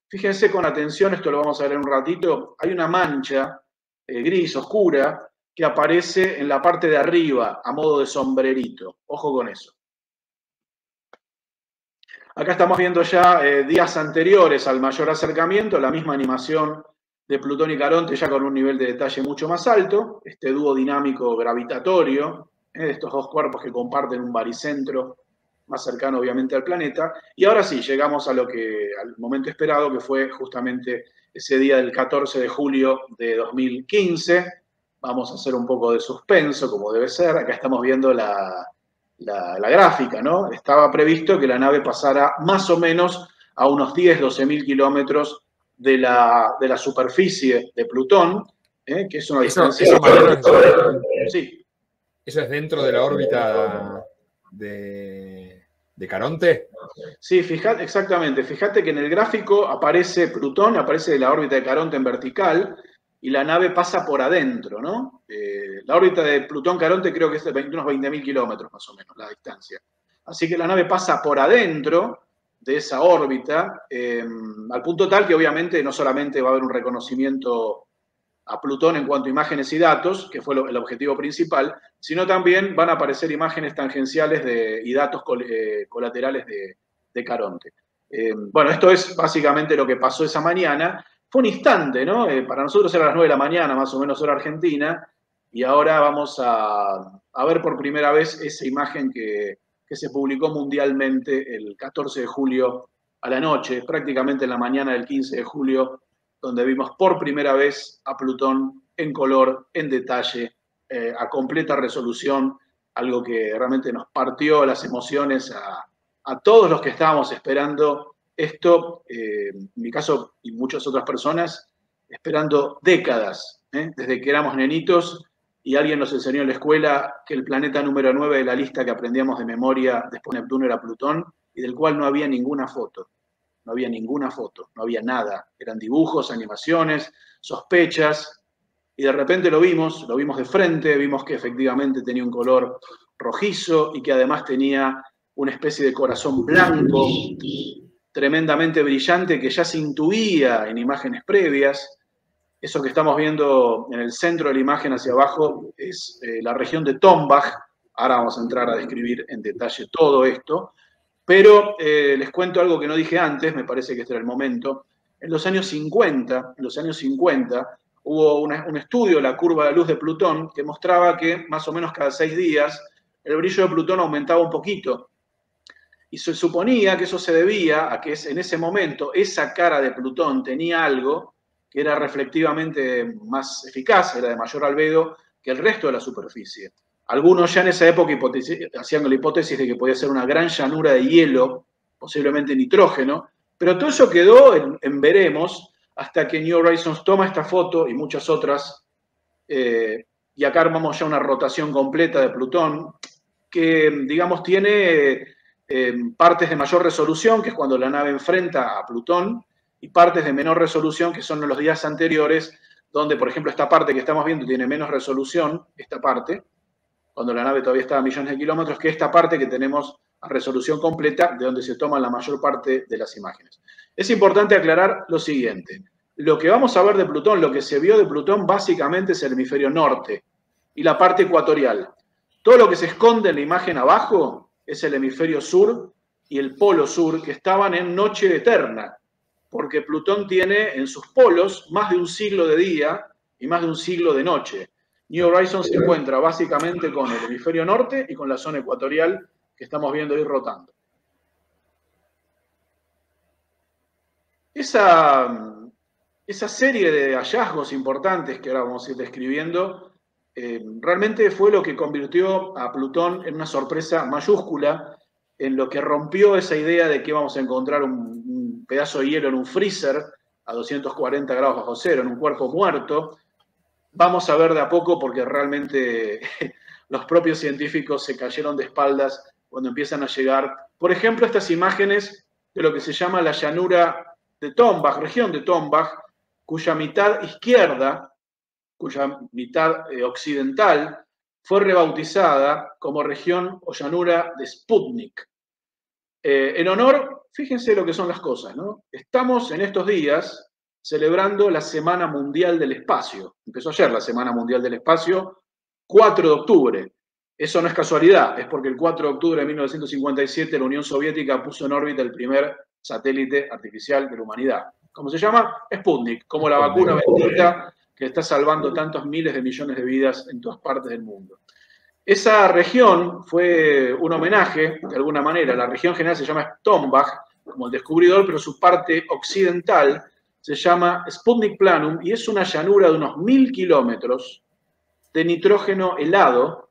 Speaker 3: Fíjense con atención, esto lo vamos a ver en un ratito, hay una mancha gris oscura que aparece en la parte de arriba a modo de sombrerito. Ojo con eso. Acá estamos viendo ya días anteriores al mayor acercamiento, la misma animación de Plutón y Caronte ya con un nivel de detalle mucho más alto, este dúo dinámico gravitatorio, de estos dos cuerpos que comparten un baricentro más cercano obviamente al planeta. Y ahora sí, llegamos al momento esperado, que fue justamente ese día del 14 de julio de 2015. Vamos a hacer un poco de suspenso, como debe ser. Acá estamos viendo la gráfica, ¿no? Estaba previsto que la nave pasara más o menos a unos 10-12.000 kilómetros de la superficie de Plutón, que es una distancia...
Speaker 1: Sí. ¿Eso es dentro de la órbita de Caronte?
Speaker 3: Sí, fíjate, exactamente. Fíjate que en el gráfico aparece Plutón, aparece la órbita de Caronte en vertical, y la nave pasa por adentro, ¿no? La órbita de Plutón-Caronte creo que es de unos 20.000 kilómetros más o menos, la distancia. Así que la nave pasa por adentro de esa órbita, al punto tal que obviamente no solamente va a haber un reconocimiento a Plutón en cuanto a imágenes y datos, que fue el objetivo principal, sino también van a aparecer imágenes tangenciales y datos colaterales de Caronte. Bueno, esto es básicamente lo que pasó esa mañana. Fue un instante, ¿no? Para nosotros era las 9 de la mañana, más o menos hora argentina, y ahora vamos a ver por primera vez esa imagen que se publicó mundialmente el 14 de julio a la noche, prácticamente en la mañana del 15 de julio, donde vimos por primera vez a Plutón en color, en detalle, a completa resolución, algo que realmente nos partió las emociones a todos los que estábamos esperando esto, en mi caso y muchas otras personas, esperando décadas, desde que éramos nenitos y alguien nos enseñó en la escuela que el planeta número 9 de la lista que aprendíamos de memoria después de Neptuno era Plutón, y del cual no había ninguna foto. No había ninguna foto, no había nada. Eran dibujos, animaciones, sospechas, y de repente lo vimos de frente, vimos que efectivamente tenía un color rojizo y que además tenía una especie de corazón blanco, tremendamente brillante, que ya se intuía en imágenes previas. Eso que estamos viendo en el centro de la imagen hacia abajo es la región de Tombach. Ahora vamos a entrar a describir en detalle todo esto. Pero les cuento algo que no dije antes, me parece que este era el momento. En los años 50, hubo un estudio, la curva de luz de Plutón, que mostraba que más o menos cada 6 días el brillo de Plutón aumentaba un poquito. Y se suponía que eso se debía a que en ese momento esa cara de Plutón tenía algo que era reflectivamente más eficaz, era de mayor albedo que el resto de la superficie. Algunos ya en esa época hacían la hipótesis de que podía ser una gran llanura de hielo, posiblemente nitrógeno, pero todo eso quedó en veremos hasta que New Horizons toma esta foto y muchas otras, y acá armamos ya una rotación completa de Plutón, que digamos tiene partes de mayor resolución, que es cuando la nave enfrenta a Plutón, y partes de menor resolución, que son los días anteriores, donde, por ejemplo, esta parte que estamos viendo tiene menos resolución, esta parte, cuando la nave todavía está a millones de kilómetros, que esta parte que tenemos a resolución completa, de donde se toman la mayor parte de las imágenes. Es importante aclarar lo siguiente. Lo que vamos a ver de Plutón, lo que se vio de Plutón, básicamente es el hemisferio norte y la parte ecuatorial. Todo lo que se esconde en la imagen abajo es el hemisferio sur y el polo sur, que estaban en noche eterna, porque Plutón tiene en sus polos más de un siglo de día y más de un siglo de noche. New Horizons se encuentra básicamente con el hemisferio norte y con la zona ecuatorial que estamos viendo ir rotando. Esa serie de hallazgos importantes que ahora vamos a ir describiendo, realmente fue lo que convirtió a Plutón en una sorpresa mayúscula, en lo que rompió esa idea de que íbamos a encontrar un pedazo de hielo en un freezer a 240 grados bajo cero, en un cuerpo muerto. Vamos a ver de a poco, porque realmente los propios científicos se cayeron de espaldas cuando empiezan a llegar, por ejemplo, estas imágenes de lo que se llama la llanura de Tombach, región de Tombach, cuya mitad izquierda, cuya mitad occidental, fue rebautizada como región o llanura de Sputnik. En honor, fíjense lo que son las cosas, ¿no? Estamos en estos días celebrando la Semana Mundial del Espacio. Empezó ayer la Semana Mundial del Espacio, 4 de octubre. Eso no es casualidad, es porque el 4 de octubre de 1957 la Unión Soviética puso en órbita el primer satélite artificial de la humanidad. ¿Cómo se llama? Sputnik, como la vacuna bendita que está salvando tantos miles de millones de vidas en todas partes del mundo. Esa región fue un homenaje, de alguna manera. La región general se llama Stombach, como el descubridor, pero su parte occidental se llama Sputnik Planum y es una llanura de unos 1000 kilómetros de nitrógeno helado,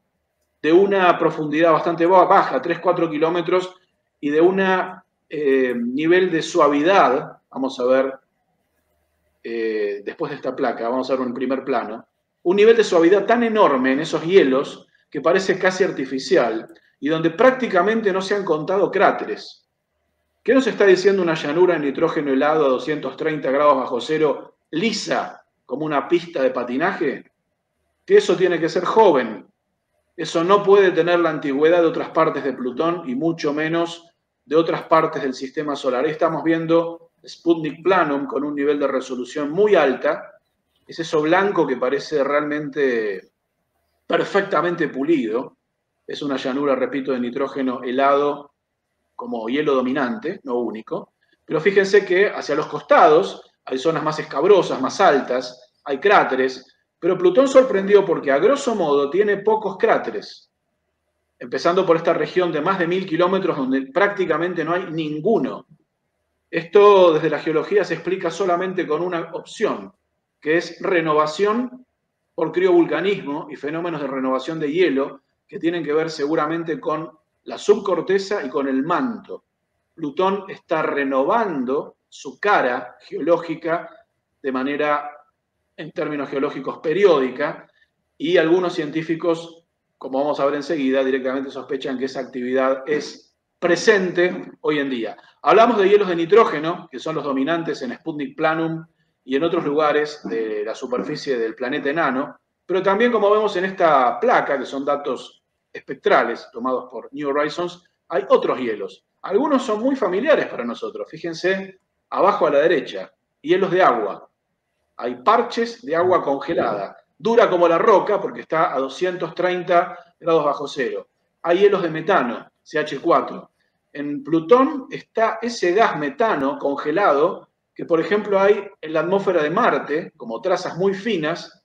Speaker 3: de una profundidad bastante baja, 3-4 kilómetros, y de un nivel de suavidad, vamos a ver después de esta placa, vamos a ver un primer plano, un nivel de suavidad tan enorme en esos hielos que parece casi artificial y donde prácticamente no se han contado cráteres. ¿Qué nos está diciendo una llanura en nitrógeno helado a 230 grados bajo cero, lisa, como una pista de patinaje? Que eso tiene que ser joven. Eso no puede tener la antigüedad de otras partes de Plutón y mucho menos de otras partes del sistema solar. Ahí estamos viendo Sputnik Planum con un nivel de resolución muy alta. Es eso blanco que parece realmente perfectamente pulido. Es una llanura, repito, de nitrógeno helado como hielo dominante, no único. Pero fíjense que hacia los costados hay zonas más escabrosas, más altas, hay cráteres. Pero Plutón sorprendió porque a grosso modo tiene pocos cráteres, empezando por esta región de más de 1000 kilómetros donde prácticamente no hay ninguno. Esto desde la geología se explica solamente con una opción, que es renovación por criovulcanismo y fenómenos de renovación de hielo que tienen que ver seguramente con la subcorteza y con el manto. Plutón está renovando su cara geológica de manera, en términos geológicos, periódica, y algunos científicos, como vamos a ver enseguida, directamente sospechan que esa actividad es presente hoy en día. Hablamos de hielos de nitrógeno, que son los dominantes en Sputnik Planum y en otros lugares de la superficie del planeta enano, pero también, como vemos en esta placa, que son datos espectrales tomados por New Horizons, hay otros hielos. Algunos son muy familiares para nosotros. Fíjense, abajo a la derecha, hielos de agua. Hay parches de agua congelada, dura como la roca porque está a 230 grados bajo cero. Hay hielos de metano, CH4. En Plutón está ese gas metano congelado que, por ejemplo, hay en la atmósfera de Marte, como trazas muy finas,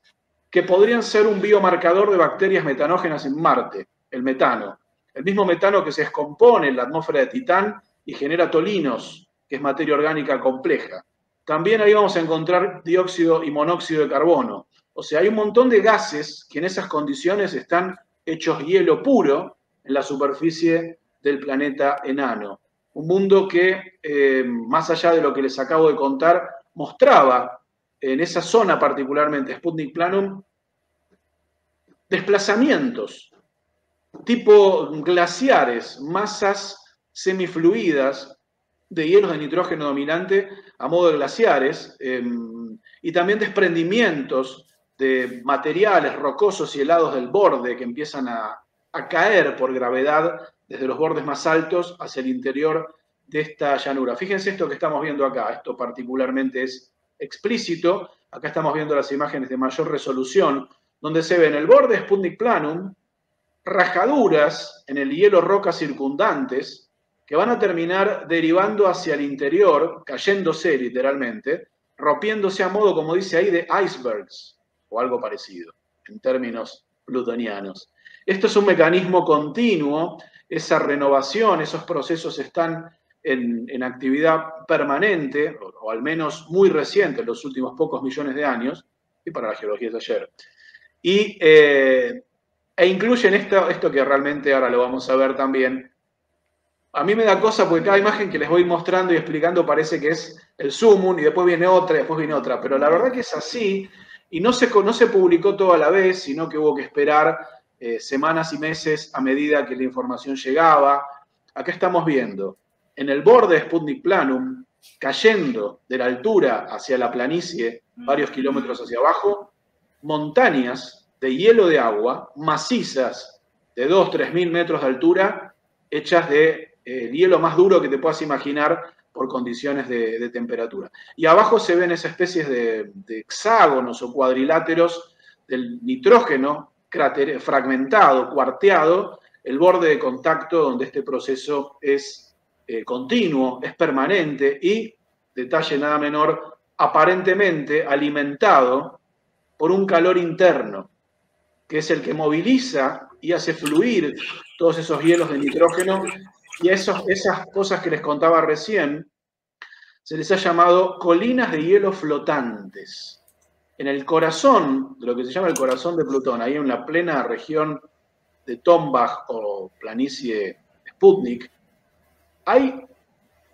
Speaker 3: que podrían ser un biomarcador de bacterias metanógenas en Marte, el metano. El mismo metano que se descompone en la atmósfera de Titán y genera tolinos, que es materia orgánica compleja. También ahí vamos a encontrar dióxido y monóxido de carbono. O sea, hay un montón de gases que en esas condiciones están hechos hielo puro en la superficie del planeta enano. Un mundo que, más allá de lo que les acabo de contar, mostraba en esa zona particularmente, Sputnik Planum, desplazamientos tipo glaciares, masas semifluidas de hielos de nitrógeno dominante a modo de glaciares, y también desprendimientos de materiales rocosos y helados del borde que empiezan a caer por gravedad desde los bordes más altos hacia el interior de esta llanura. Fíjense esto que estamos viendo acá, esto particularmente es explícito. Acá estamos viendo las imágenes de mayor resolución, donde se ve en el borde de Sputnik Planum rajaduras en el hielo roca circundantes que van a terminar derivando hacia el interior, cayéndose literalmente, rompiéndose a modo, como dice ahí, de icebergs, o algo parecido, en términos plutonianos. Esto es un mecanismo continuo, esa renovación, esos procesos están en actividad permanente, o al menos muy reciente, en los últimos pocos millones de años, y para la geología es ayer. E incluyen esto que realmente ahora lo vamos a ver también. A mí me da cosa porque cada imagen que les voy mostrando y explicando parece que es el sumum y después viene otra y después viene otra, pero la verdad que es así y no se publicó todo a la vez, sino que hubo que esperar semanas y meses a medida que la información llegaba. Acá estamos viendo en el borde de Sputnik Planum, cayendo de la altura hacia la planicie, varios kilómetros hacia abajo, montañas de hielo de agua macizas de 2.000 a 3.000 metros de altura, hechas de hielo más duro que te puedas imaginar por condiciones de temperatura. Y abajo se ven esas especies de hexágonos o cuadriláteros del nitrógeno fragmentado, cuarteado, el borde de contacto donde este proceso es continuo, es permanente y, detalle nada menor, aparentemente alimentado por un calor interno, que es el que moviliza y hace fluir todos esos hielos de nitrógeno, y esas cosas que les contaba recién se les ha llamado colinas de hielo flotantes. En el corazón, de lo que se llama el corazón de Plutón, ahí en la plena región de Tombach o planicie Sputnik, hay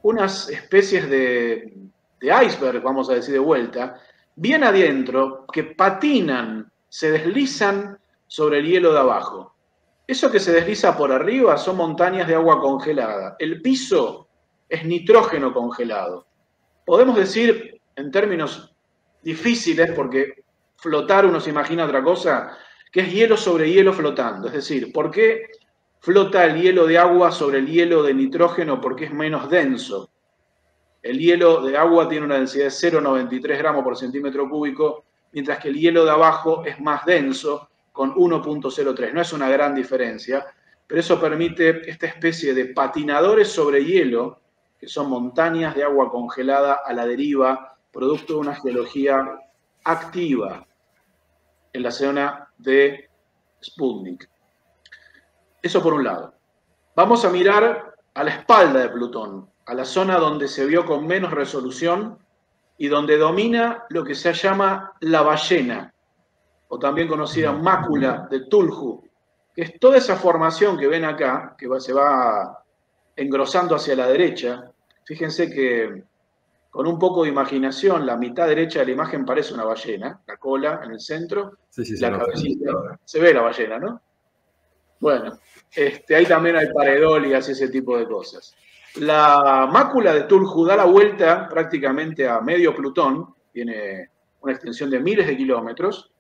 Speaker 3: unas especies de iceberg, vamos a decir de vuelta, bien adentro, que patinan, se deslizan sobre el hielo de abajo. Eso que se desliza por arriba son montañas de agua congelada. El piso es nitrógeno congelado. Podemos decir, en términos difíciles, porque flotar uno se imagina otra cosa, que es hielo sobre hielo flotando. Es decir, ¿por qué flota el hielo de agua sobre el hielo de nitrógeno? Porque es menos denso. El hielo de agua tiene una densidad de 0,93 gramos por centímetro cúbico, mientras que el hielo de abajo es más denso, con 1,03. No es una gran diferencia, pero eso permite esta especie de patinadores sobre hielo, que son montañas de agua congelada a la deriva, producto de una geología activa en la zona de Sputnik. Eso por un lado. Vamos a mirar a la espalda de Plutón, a la zona donde se vio con menos resolución y donde domina lo que se llama la ballena, o también conocida mácula de Tulhu, que es toda esa formación que ven acá, que se va engrosando hacia la derecha. Fíjense que con un poco de imaginación, la mitad derecha de la imagen parece una ballena, la cola en el centro,
Speaker 1: sí,
Speaker 3: la cabecita. Se ve la ballena, ¿no? Bueno, ahí también hay paredolias y ese tipo de cosas. La mácula de Tulhu da la vuelta prácticamente a medio Plutón, tiene una extensión de miles de kilómetros,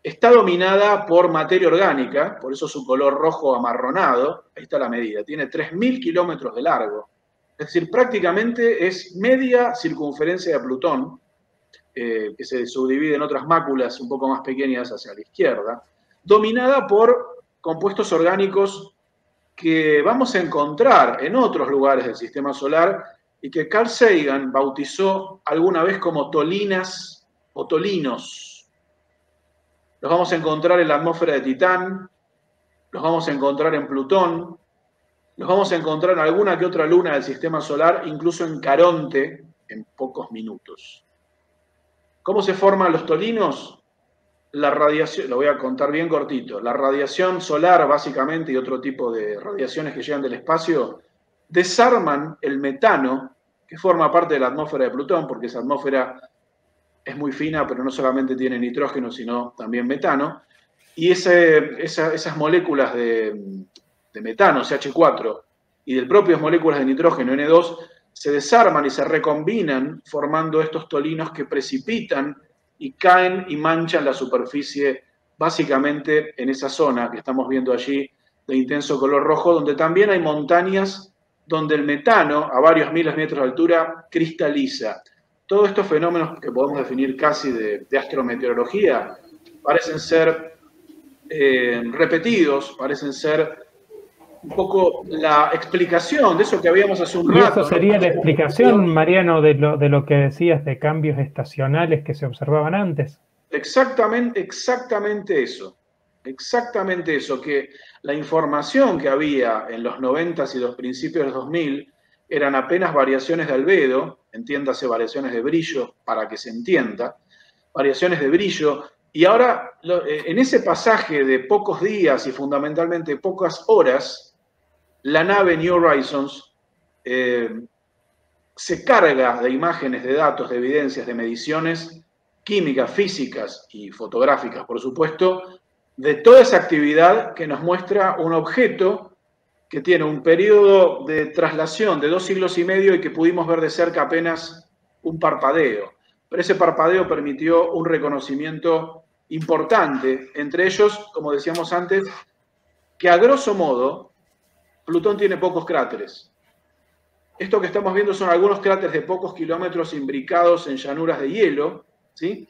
Speaker 3: está dominada por materia orgánica, por eso su color rojo amarronado, ahí está la medida, tiene 3.000 kilómetros de largo, es decir, prácticamente es media circunferencia de Plutón, que se subdivide en otras máculas un poco más pequeñas hacia la izquierda, dominada por compuestos orgánicos que vamos a encontrar en otros lugares del sistema solar y que Carl Sagan bautizó alguna vez como tolinas o tolinos. Los vamos a encontrar en la atmósfera de Titán, los vamos a encontrar en Plutón, los vamos a encontrar en alguna que otra luna del sistema solar, incluso en Caronte, en pocos minutos. ¿Cómo se forman los tolinos? La radiación, lo voy a contar bien cortito, la radiación solar básicamente y otro tipo de radiaciones que llegan del espacio desarman el metano, que forma parte de la atmósfera de Plutón, porque esa atmósfera es muy fina, pero no solamente tiene nitrógeno, sino también metano, y esas moléculas de metano, CH4, y de propias moléculas de nitrógeno, N2, se desarman y se recombinan formando estos tolinos que precipitan y caen y manchan la superficie, básicamente en esa zona que estamos viendo allí, de intenso color rojo, donde también hay montañas donde el metano, a varios miles de metros de altura, cristaliza. Todos estos fenómenos que podemos definir casi de astrometeorología parecen ser repetidos, parecen ser un poco la explicación de eso que habíamos hace un rato.
Speaker 4: Y eso sería la explicación, Mariano, de lo que decías de cambios estacionales que se observaban antes.
Speaker 3: Exactamente eso. Exactamente eso, que la información que había en los 90s y los principios de los 2000 eran apenas variaciones de albedo, entiéndase variaciones de brillo para que se entienda, variaciones de brillo, y ahora en ese pasaje de pocos días y fundamentalmente pocas horas, la nave New Horizons se carga de imágenes, de datos, de evidencias, de mediciones químicas, físicas y fotográficas, por supuesto, de toda esa actividad que nos muestra un objeto que tiene un periodo de traslación de 2 siglos y medio y que pudimos ver de cerca apenas un parpadeo. Pero ese parpadeo permitió un reconocimiento importante, entre ellos, como decíamos antes, que a grosso modo Plutón tiene pocos cráteres. Esto que estamos viendo son algunos cráteres de pocos kilómetros imbricados en llanuras de hielo, ¿sí?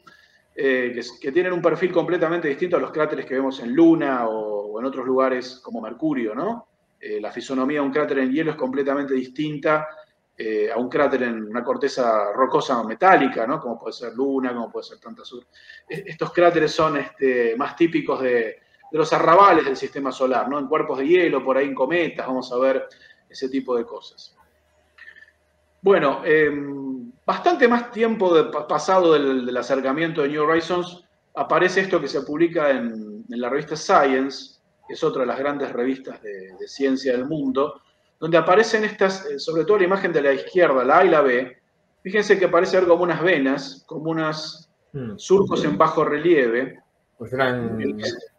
Speaker 3: que tienen un perfil completamente distinto a los cráteres que vemos en Luna o en otros lugares como Mercurio, ¿no? La fisonomía de un cráter en hielo es completamente distinta a un cráter en una corteza rocosa metálica, ¿no? Como puede ser Luna, como puede ser Tanta Sur. Estos cráteres son más típicos de los arrabales del sistema solar, ¿no? En cuerpos de hielo, por ahí en cometas, vamos a ver ese tipo de cosas. Bueno, bastante más tiempo pasado del acercamiento de New Horizons, aparece esto que se publica en la revista Science, que es otra de las grandes revistas de ciencia del mundo, donde aparecen estas, sobre todo la imagen de la izquierda, la A y la B. Fíjense que parece ver como unas venas, como unos surcos en bajo relieve.
Speaker 1: Pues eran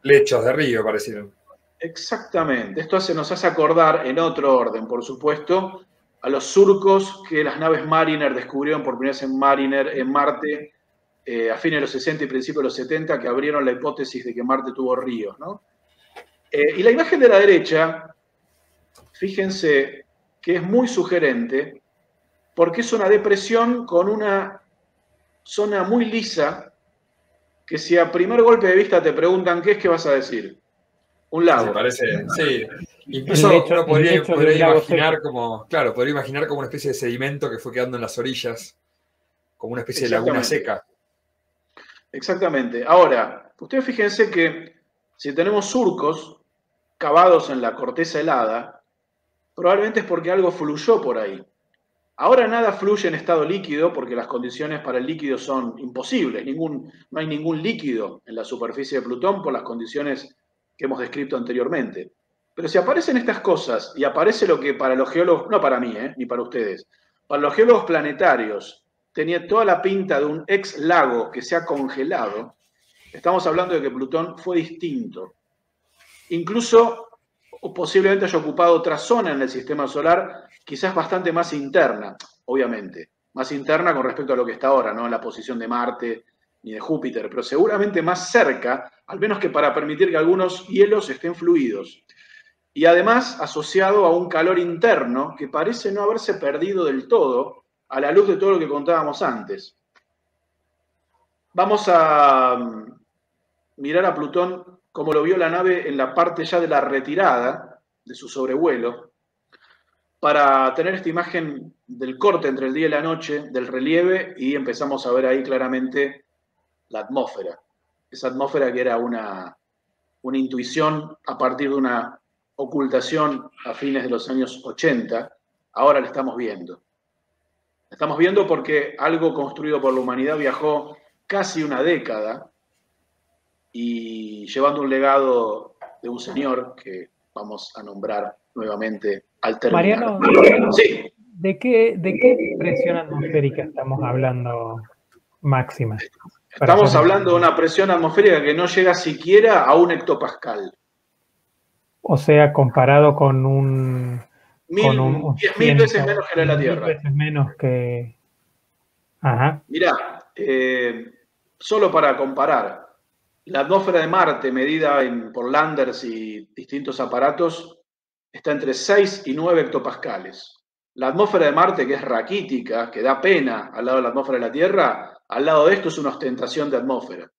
Speaker 1: lechos de río, parecieron.
Speaker 3: Exactamente. Esto nos hace acordar, en otro orden, por supuesto, a los surcos que las naves Mariner descubrieron por primera vez en Marte a fines de los 60 y principios de los 70, que abrieron la hipótesis de que Marte tuvo ríos, ¿no? Y la imagen de la derecha, fíjense que es muy sugerente, porque es una depresión con una zona muy lisa, que si a primer golpe de vista te preguntan qué es, ¿qué vas a decir? Un lago.
Speaker 1: Sí, parece, sí. Incluso uno podría imaginar como, claro, podría imaginar como una especie de sedimento que fue quedando en las orillas, como una especie de laguna seca.
Speaker 3: Exactamente. Ahora, ustedes fíjense que si tenemos surcos cavados en la corteza helada, probablemente es porque algo fluyó por ahí. Ahora nada fluye en estado líquido porque las condiciones para el líquido son imposibles. No hay ningún líquido en la superficie de Plutón por las condiciones que hemos descrito anteriormente. Pero si aparecen estas cosas y aparece lo que para los geólogos, no para mí, ni para ustedes, para los geólogos planetarios tenía toda la pinta de un ex lago que se ha congelado, estamos hablando de que Plutón fue distinto. Incluso posiblemente haya ocupado otra zona en el sistema solar, quizás bastante más interna, obviamente, más interna con respecto a lo que está ahora, no en la posición de Marte ni de Júpiter, pero seguramente más cerca, al menos que para permitir que algunos hielos estén fluidos. Y además asociado a un calor interno que parece no haberse perdido del todo a la luz de todo lo que contábamos antes. Vamos a mirar a Plutón como lo vio la nave en la parte ya de la retirada de su sobrevuelo, para tener esta imagen del corte entre el día y la noche, del relieve, y empezamos a ver ahí claramente la atmósfera. Esa atmósfera que era una intuición a partir de una ocultación a fines de los años 80, ahora la estamos viendo. La estamos viendo porque algo construido por la humanidad viajó casi una década y llevando un legado de un señor que vamos a nombrar nuevamente al terminar.
Speaker 4: Mariano, sí. ¿De qué presión atmosférica estamos hablando máxima?
Speaker 3: Estamos hablando de una presión atmosférica que no llega siquiera a 1 hectopascal.
Speaker 4: O sea, comparado con un...
Speaker 3: 10.000 veces menos que la Tierra.
Speaker 4: 10.000 veces menos que... Ajá.
Speaker 3: Mirá, solo para comparar, la atmósfera de Marte, medida por landers y distintos aparatos, está entre 6 y 9 hectopascales. La atmósfera de Marte, que es raquítica, que da pena al lado de la atmósfera de la Tierra, al lado de esto es una ostentación de atmósfera.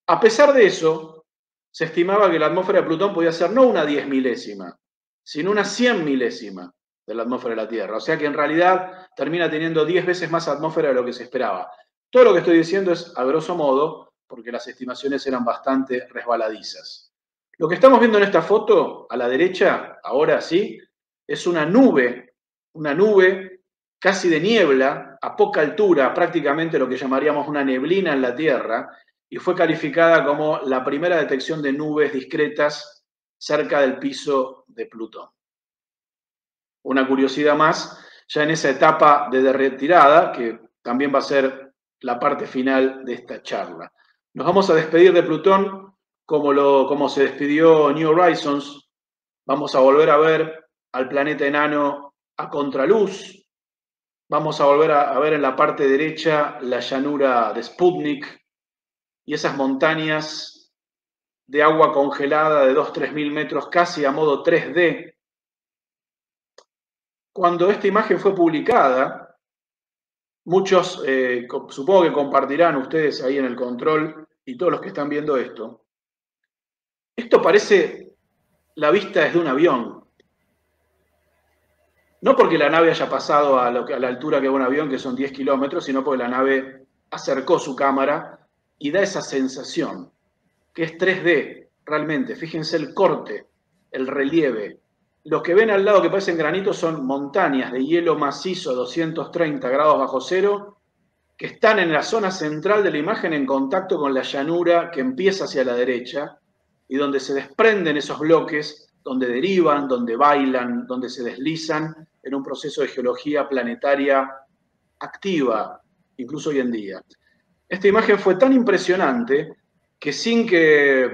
Speaker 3: A pesar de eso, se estimaba que la atmósfera de Plutón podía ser no una 10 milésima, sino una 100 milésima de la atmósfera de la Tierra. O sea que en realidad termina teniendo 10 veces más atmósfera de lo que se esperaba. Todo lo que estoy diciendo es a grosso modo, porque las estimaciones eran bastante resbaladizas. Lo que estamos viendo en esta foto, a la derecha, ahora sí, es una nube casi de niebla, a poca altura, prácticamente lo que llamaríamos una neblina en la Tierra, y fue calificada como la primera detección de nubes discretas cerca del piso de Plutón. Una curiosidad más, ya en esa etapa de retirada, que también va a ser la parte final de esta charla. Nos vamos a despedir de Plutón como se despidió New Horizons. Vamos a volver a ver al planeta enano a contraluz. Vamos a volver a ver en la parte derecha la llanura de Sputnik y esas montañas de agua congelada de 2.000 a 3.000 metros, casi a modo 3D. Cuando esta imagen fue publicada, muchos, supongo que compartirán ustedes ahí en el control y todos los que están viendo esto. Esto parece la vista desde un avión. No porque la nave haya pasado a la altura que va un avión, que son 10 kilómetros, sino porque la nave acercó su cámara y da esa sensación, que es 3D, realmente. Fíjense el corte, el relieve. Los que ven al lado que parecen granitos son montañas de hielo macizo a 230 grados bajo cero, que están en la zona central de la imagen en contacto con la llanura que empieza hacia la derecha y donde se desprenden esos bloques, donde derivan, donde bailan, donde se deslizan en un proceso de geología planetaria activa, incluso hoy en día. Esta imagen fue tan impresionante que sin que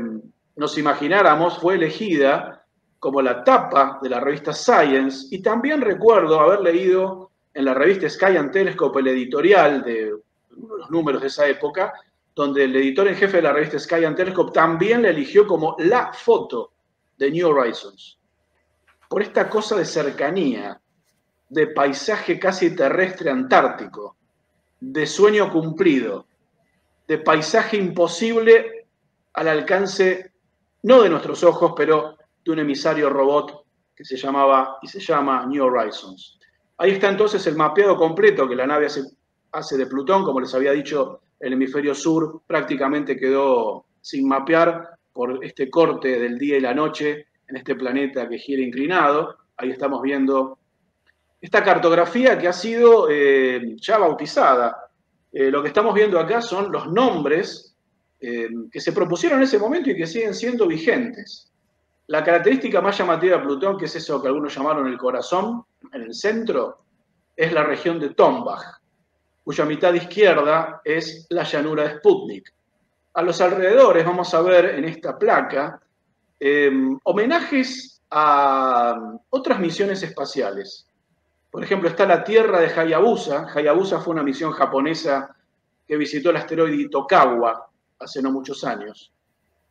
Speaker 3: nos imagináramos fue elegida como la tapa de la revista Science, y también recuerdo haber leído en la revista Sky and Telescope el editorial de los números de esa época, donde el editor en jefe de la revista Sky and Telescope también la eligió como la foto de New Horizons, por esta cosa de cercanía, de paisaje casi terrestre antártico, de sueño cumplido, de paisaje imposible al alcance, no de nuestros ojos, pero de un emisario robot que se llamaba y se llama New Horizons. Ahí está entonces el mapeado completo que la nave hace de Plutón. Como les había dicho, el hemisferio sur prácticamente quedó sin mapear por este corte del día y la noche en este planeta que gira inclinado. Ahí estamos viendo esta cartografía que ha sido ya bautizada. Lo que estamos viendo acá son los nombres que se propusieron en ese momento y que siguen siendo vigentes. La característica más llamativa de Plutón, que es eso que algunos llamaron el corazón, en el centro, es la región de Tombach, cuya mitad izquierda es la llanura de Sputnik. A los alrededores vamos a ver en esta placa homenajes a otras misiones espaciales. Por ejemplo, está la Tierra de Hayabusa. Hayabusa fue una misión japonesa que visitó el asteroide Itokawa hace no muchos años.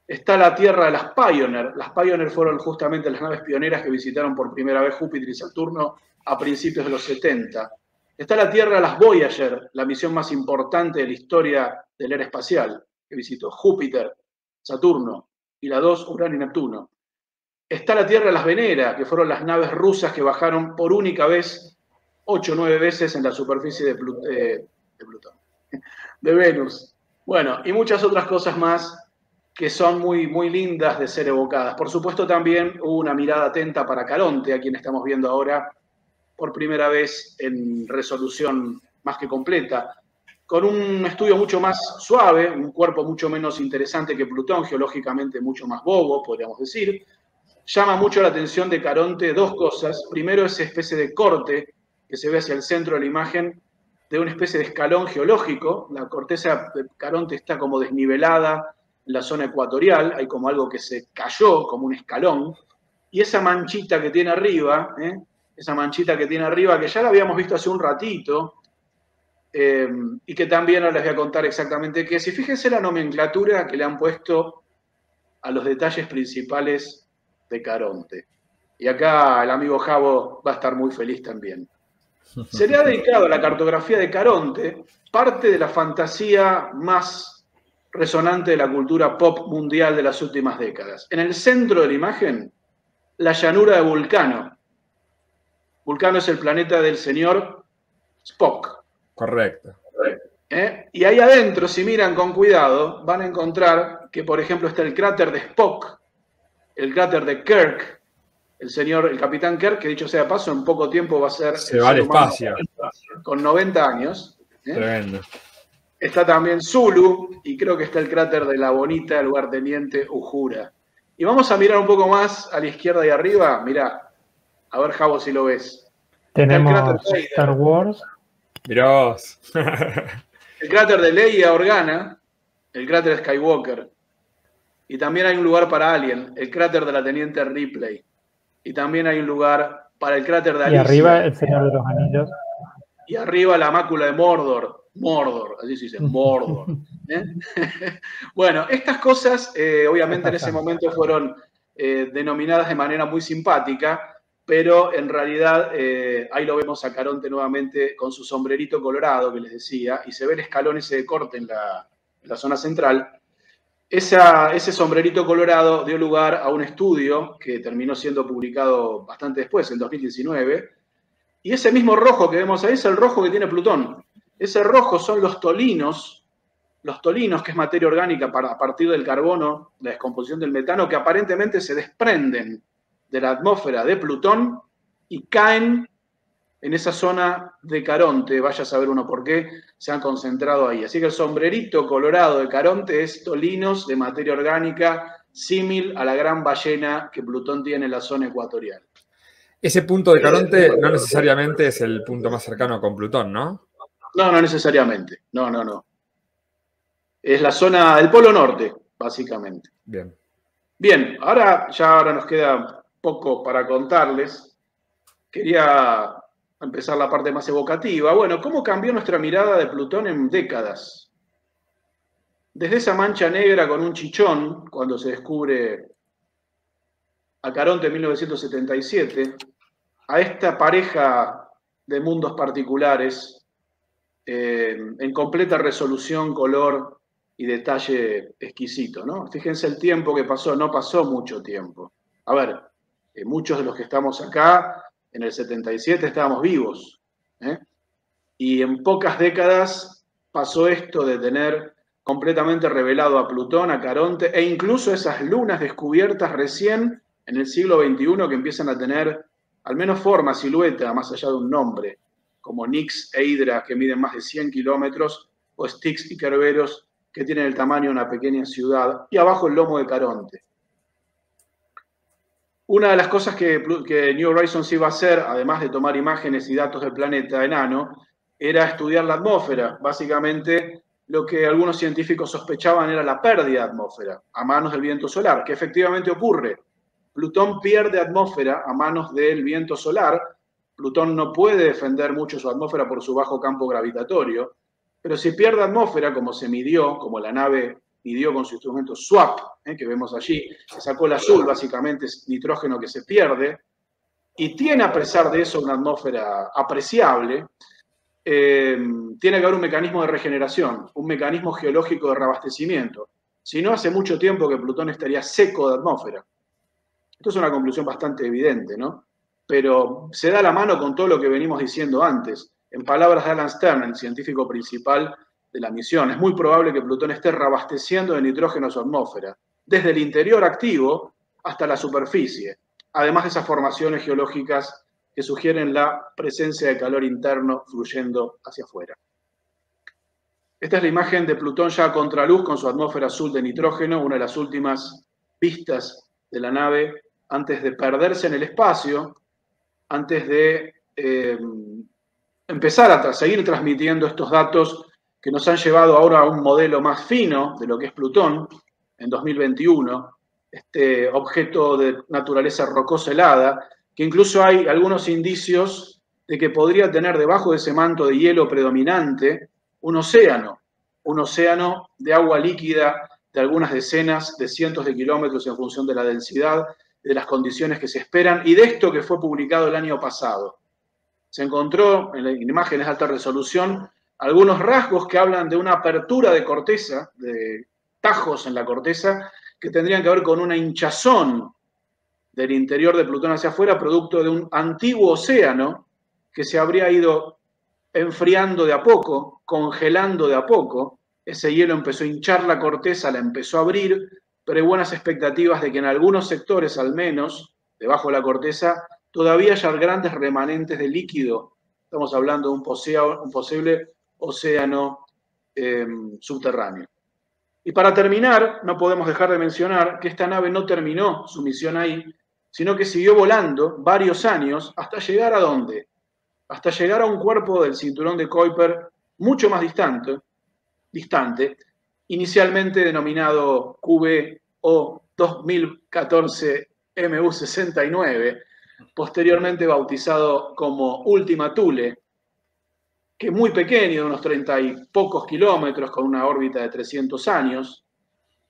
Speaker 3: Está la Tierra de las Pioneer. Las Pioneer fueron justamente las naves pioneras que visitaron por primera vez Júpiter y Saturno a principios de los 70. Está la Tierra de las Voyager, la misión más importante de la historia de la era espacial, que visitó Júpiter, Saturno y la 2, Urano y Neptuno. Está la Tierra de las Venera, que fueron las naves rusas que bajaron por única vez 8 o 9 veces en la superficie de Plutón, de Venus. Bueno, y muchas otras cosas más que son muy, muy lindas de ser evocadas. Por supuesto, también hubo una mirada atenta para Caronte, a quien estamos viendo ahora por primera vez en resolución más que completa, con un estudio mucho más suave, un cuerpo mucho menos interesante que Plutón, geológicamente mucho más bobo, podríamos decir. Llama mucho la atención de Caronte dos cosas. Primero, esa especie de corte que se ve hacia el centro de la imagen, de una especie de escalón geológico. La corteza de Caronte está como desnivelada en la zona ecuatorial, hay como algo que se cayó, como un escalón, y esa manchita que tiene arriba, esa manchita que tiene arriba, que ya la habíamos visto hace un ratito, y que también ahora les voy a contar exactamente qué es. Y fíjense la nomenclatura que le han puesto a los detalles principales de Caronte. Y acá el amigo Javo va a estar muy feliz también. Se le ha dedicado a la cartografía de Caronte parte de la fantasía más resonante de la cultura pop mundial de las últimas décadas. En el centro de la imagen, la llanura de Vulcano. Vulcano es el planeta del señor Spock.
Speaker 1: Correcto.
Speaker 3: Y ahí adentro, si miran con cuidado, van a encontrar que, por ejemplo, está el cráter de Spock, el cráter de Kirk, el capitán Kirk, que dicho sea de paso, en poco tiempo va a ser...
Speaker 1: Se va al espacio.
Speaker 3: Con 90 años.
Speaker 1: Tremendo.
Speaker 3: Está también Zulu, y creo que está el cráter de la bonita lugarteniente Uhura. Y vamos a mirar un poco más a la izquierda y arriba. Mirá, a ver, Javo, si lo ves.
Speaker 4: Tenemos Star Wars.
Speaker 1: Mirá vos.
Speaker 3: El cráter de Leia Organa, el cráter Skywalker. Y también hay un lugar para Alien, el cráter de la teniente Ripley. Y también hay un lugar para el cráter de Alicia.
Speaker 4: Y arriba el Señor de los Anillos.
Speaker 3: Y arriba la mácula de Mordor. Mordor, así se dice, Mordor. Bueno, estas cosas obviamente en ese momento fueron denominadas de manera muy simpática, pero en realidad ahí lo vemos a Caronte nuevamente con su sombrerito colorado que les decía, y se ve el escalón ese de corte en la zona central. Ese sombrerito colorado dio lugar a un estudio que terminó siendo publicado bastante después, en 2019, y ese mismo rojo que vemos ahí es el rojo que tiene Plutón. Ese rojo son los tolinos, que es materia orgánica a partir del carbono, la descomposición del metano, que aparentemente se desprenden de la atmósfera de Plutón y caen en esa zona de Caronte. Vaya a saber uno por qué se han concentrado ahí. Así que el sombrerito colorado de Caronte es tolinos de materia orgánica símil a la gran ballena que Plutón tiene en la zona ecuatorial.
Speaker 1: Ese punto de Caronte no necesariamente es el punto más cercano con Plutón, ¿no?
Speaker 3: No, no necesariamente. No. Es la zona del Polo Norte, básicamente.
Speaker 1: Bien.
Speaker 3: Bien, ahora nos queda poco para contarles. Quería empezar la parte más evocativa. Bueno, ¿cómo cambió nuestra mirada de Plutón en décadas? Desde esa mancha negra con un chichón, cuando se descubre a Caronte en 1977, a esta pareja de mundos particulares en completa resolución, color y detalle exquisito, ¿no? Fíjense el tiempo que pasó, no pasó mucho tiempo. A ver, muchos de los que estamos acá, en el 77 estábamos vivos, y en pocas décadas pasó esto de tener completamente revelado a Plutón, a Caronte, e incluso esas lunas descubiertas recién en el siglo XXI que empiezan a tener al menos forma, silueta, más allá de un nombre, como Nix e Hydra, que miden más de 100 kilómetros, o Styx y Kerberos, que tienen el tamaño de una pequeña ciudad, y abajo el lomo de Caronte. Una de las cosas que New Horizons iba a hacer, además de tomar imágenes y datos del planeta enano, era estudiar la atmósfera. Básicamente, lo que algunos científicos sospechaban era la pérdida de atmósfera a manos del viento solar, que efectivamente ocurre. Plutón pierde atmósfera a manos del viento solar. Plutón no puede defender mucho su atmósfera por su bajo campo gravitatorio, pero si pierde atmósfera, como se midió, como la nave midió con su instrumento SWAP, que vemos allí, que sacó el azul, básicamente es nitrógeno que se pierde, y tiene a pesar de eso una atmósfera apreciable, tiene que haber un mecanismo de regeneración, un mecanismo geológico de reabastecimiento. Si no, hace mucho tiempo que Plutón estaría seco de atmósfera. Esto es una conclusión bastante evidente, ¿no? Pero se da la mano con todo lo que venimos diciendo antes. En palabras de Alan Stern, el científico principal de la misión, es muy probable que Plutón esté reabasteciendo de nitrógeno su atmósfera, desde el interior activo hasta la superficie, además de esas formaciones geológicas que sugieren la presencia de calor interno fluyendo hacia afuera. Esta es la imagen de Plutón ya a contraluz con su atmósfera azul de nitrógeno, una de las últimas vistas de la nave antes de perderse en el espacio, antes de empezar a seguir transmitiendo estos datos que nos han llevado ahora a un modelo más fino de lo que es Plutón en 2021, este objeto de naturaleza rocosa helada, que incluso hay algunos indicios de que podría tener debajo de ese manto de hielo predominante un océano de agua líquida de algunas decenas de cientos de kilómetros en función de la densidad, de las condiciones que se esperan y de esto que fue publicado el año pasado. Se encontró en imágenes de alta resolución algunos rasgos que hablan de una apertura de corteza, de tajos en la corteza, que tendrían que ver con una hinchazón del interior de Plutón hacia afuera, producto de un antiguo océano que se habría ido enfriando de a poco, congelando de a poco. Ese hielo empezó a hinchar la corteza, la empezó a abrir, pero hay buenas expectativas de que en algunos sectores, al menos, debajo de la corteza, todavía haya grandes remanentes de líquido. Estamos hablando de un posible océano subterráneo. Y para terminar, no podemos dejar de mencionar que esta nave no terminó su misión ahí, sino que siguió volando varios años hasta llegar ¿a dónde? Hasta llegar a un cuerpo del cinturón de Kuiper mucho más distante, inicialmente denominado QB-O 2014 MU69, posteriormente bautizado como Ultima Thule, que es muy pequeño, de unos 30 y pocos kilómetros, con una órbita de 300 años,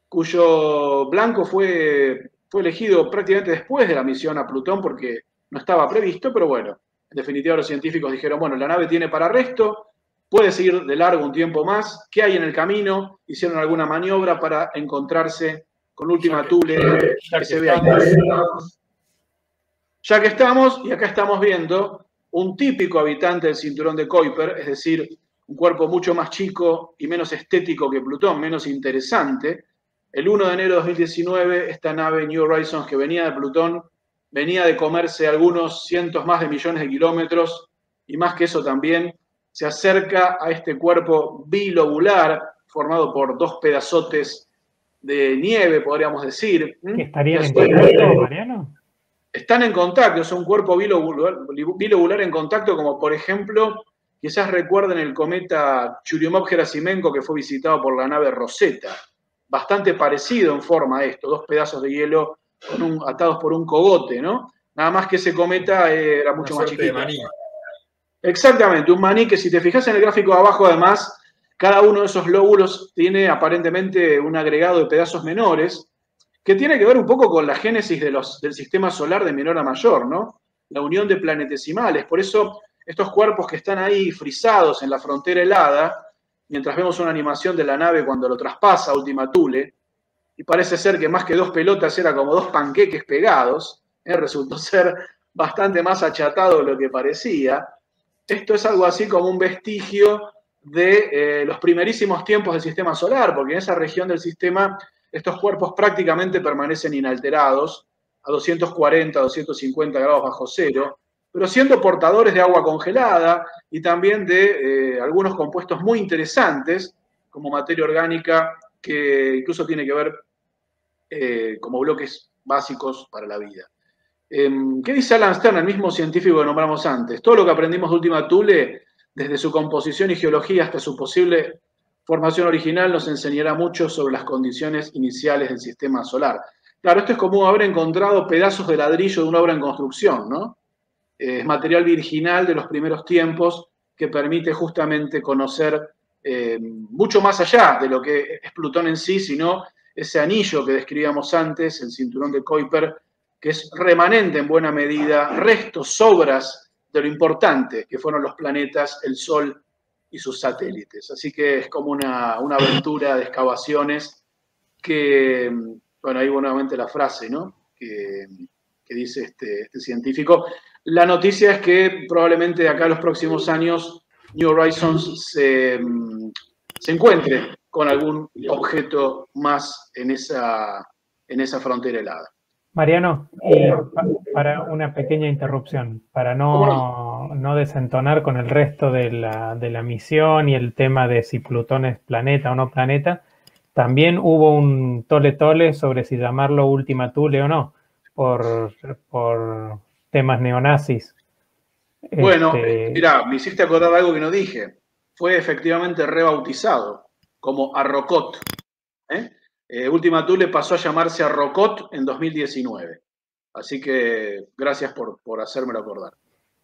Speaker 3: cuyo blanco fue elegido prácticamente después de la misión a Plutón, porque no estaba previsto, pero bueno, en definitiva los científicos dijeron, bueno, la nave tiene para resto, puede seguir de largo un tiempo más, ¿qué hay en el camino? Hicieron alguna maniobra para encontrarse con Ultima Thule, que se ve ahí. Ya que estamos, y acá estamos viendo un típico habitante del cinturón de Kuiper, es decir, un cuerpo mucho más chico y menos estético que Plutón, menos interesante. El 1 de enero de 2019, esta nave New Horizons, que venía de Plutón, venía de comerse algunos cientos más de millones de kilómetros, y más que eso también, se acerca a este cuerpo bilobular, formado por dos pedazotes de nieve, podríamos decir.
Speaker 4: ¿Que estarían en contacto, Mariano?
Speaker 3: Están en contacto, es un cuerpo bilobular en contacto, como por ejemplo, quizás recuerden el cometa Churyumov-Gerasimenko que fue visitado por la nave Rosetta. Bastante parecido en forma a esto, dos pedazos de hielo atados por un cogote, ¿no? Nada más que ese cometa era mucho más chiquito. Exactamente, un maní que si te fijas en el gráfico de abajo, además, cada uno de esos lóbulos tiene aparentemente un agregado de pedazos menores, que tiene que ver un poco con la génesis del sistema solar de menor a mayor, ¿no? La unión de planetesimales. Por eso, estos cuerpos que están ahí frisados en la frontera helada, mientras vemos una animación de la nave cuando lo traspasa Ultima Thule, y parece ser que más que dos pelotas era como dos panqueques pegados, resultó ser bastante más achatado de lo que parecía. Esto es algo así como un vestigio de los primerísimos tiempos del sistema solar, porque en esa región del sistema estos cuerpos prácticamente permanecen inalterados a 240, 250 grados bajo cero, pero siendo portadores de agua congelada y también de algunos compuestos muy interesantes, como materia orgánica, que incluso tiene que ver como bloques básicos para la vida. ¿Qué dice Alan Stern, el mismo científico que nombramos antes? Todo lo que aprendimos de Ultima Thule, desde su composición y geología hasta su posible formación original, nos enseñará mucho sobre las condiciones iniciales del sistema solar. Claro, esto es como haber encontrado pedazos de ladrillo de una obra en construcción, ¿no? Es material virginal de los primeros tiempos que permite justamente conocer mucho más allá de lo que es Plutón en sí, sino ese anillo que describíamos antes, el cinturón de Kuiper, que es remanente en buena medida, restos, sobras de lo importante que fueron los planetas, el Sol y sus satélites. Así que es como una aventura de excavaciones que, bueno, ahí nuevamente la frase, ¿no? Que dice este científico. La noticia es que probablemente de acá a los próximos años New Horizons se encuentre con algún objeto más en esa frontera helada.
Speaker 4: Mariano, para una pequeña interrupción, para no desentonar con el resto de la misión y el tema de si Plutón es planeta o no planeta, también hubo un tole-tole sobre si llamarlo Ultima Thule o no, por temas neonazis.
Speaker 3: Bueno, mirá, me hiciste acordar algo que no dije. Fue efectivamente rebautizado como Arrokoth. Ultima Thule pasó a llamarse Arrokoth en 2019. Así que gracias por hacérmelo acordar.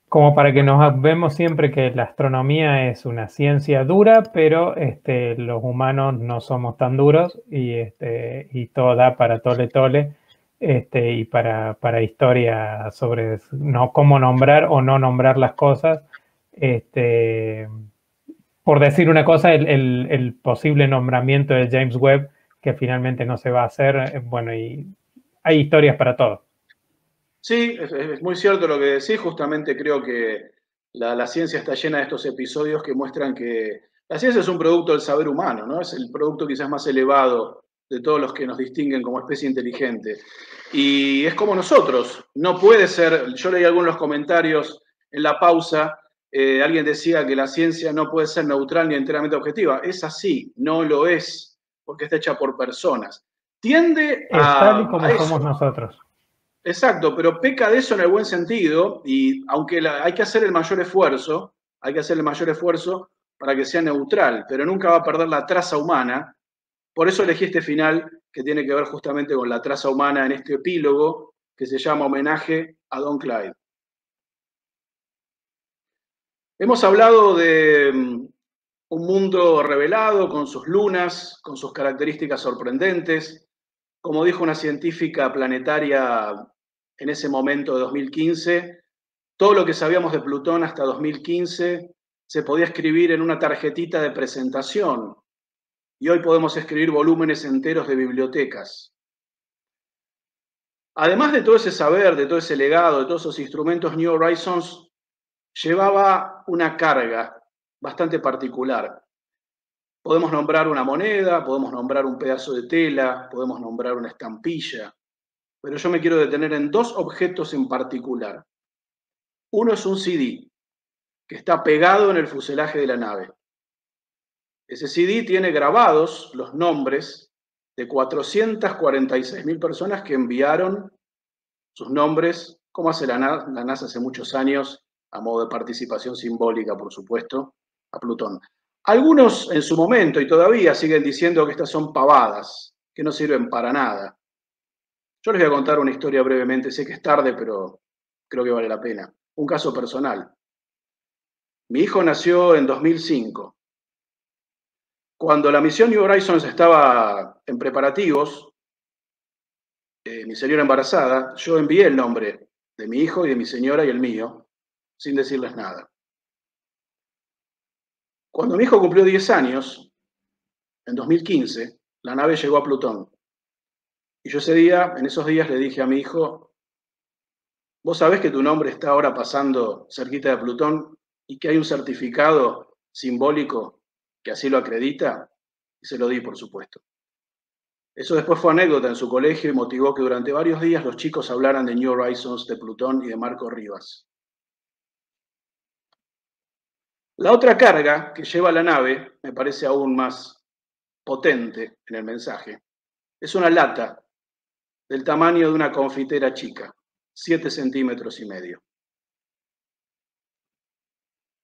Speaker 4: Como para que nos vemos siempre que la astronomía es una ciencia dura, pero los humanos no somos tan duros y todo da para tole-tole y para historia sobre cómo nombrar o no nombrar las cosas. Por decir una cosa, el posible nombramiento de James Webb, que finalmente no se va a hacer, bueno, y hay historias para todo.
Speaker 3: Sí, es muy cierto lo que decís. Justamente creo que la ciencia está llena de estos episodios que muestran que la ciencia es un producto del saber humano, ¿no? Es el producto quizás más elevado de todos los que nos distinguen como especie inteligente. Y es como nosotros. No puede ser, yo leí algunos comentarios en la pausa, alguien decía que la ciencia no puede ser neutral ni enteramente objetiva. Es así, no lo es, porque está hecha por personas. Tiende a...
Speaker 4: tal y como somos nosotros.
Speaker 3: Exacto, pero peca de eso en el buen sentido, y aunque hay que hacer el mayor esfuerzo, para que sea neutral, pero nunca va a perder la traza humana. Por eso elegí este final que tiene que ver justamente con la traza humana en este epílogo que se llama Homenaje a Don Clyde. Hemos hablado de un mundo revelado con sus lunas, con sus características sorprendentes. Como dijo una científica planetaria en ese momento de 2015, Todo lo que sabíamos de Plutón hasta 2015 se podía escribir en una tarjetita de presentación, y hoy podemos escribir volúmenes enteros de bibliotecas. Además de todo ese saber, de todo ese legado, de todos esos instrumentos, New Horizons llevaba una carga bastante particular. Podemos nombrar una moneda, podemos nombrar un pedazo de tela, podemos nombrar una estampilla, pero yo me quiero detener en dos objetos en particular. Uno es un CD que está pegado en el fuselaje de la nave. Ese CD tiene grabados los nombres de 446.000 personas que enviaron sus nombres, como hace la NASA hace muchos años, a modo de participación simbólica, por supuesto, a Plutón. Algunos en su momento y todavía siguen diciendo que estas son pavadas, que no sirven para nada. Yo les voy a contar una historia brevemente, sé que es tarde, pero creo que vale la pena. Un caso personal. Mi hijo nació en 2005. Cuando la misión New Horizons estaba en preparativos, mi señora embarazada, yo envié el nombre de mi hijo y de mi señora y el mío, sin decirles nada. Cuando mi hijo cumplió 10 años, en 2015, la nave llegó a Plutón. Y yo en esos días le dije a mi hijo, ¿vos sabés que tu nombre está ahora pasando cerquita de Plutón y que hay un certificado simbólico que así lo acredita? Y se lo di, por supuesto. Eso después fue anécdota en su colegio y motivó que durante varios días los chicos hablaran de New Horizons, de Plutón y de Marco Rivas. La otra carga que lleva la nave, me parece aún más potente en el mensaje, es una lata del tamaño de una confitera chica, 7,5 centímetros.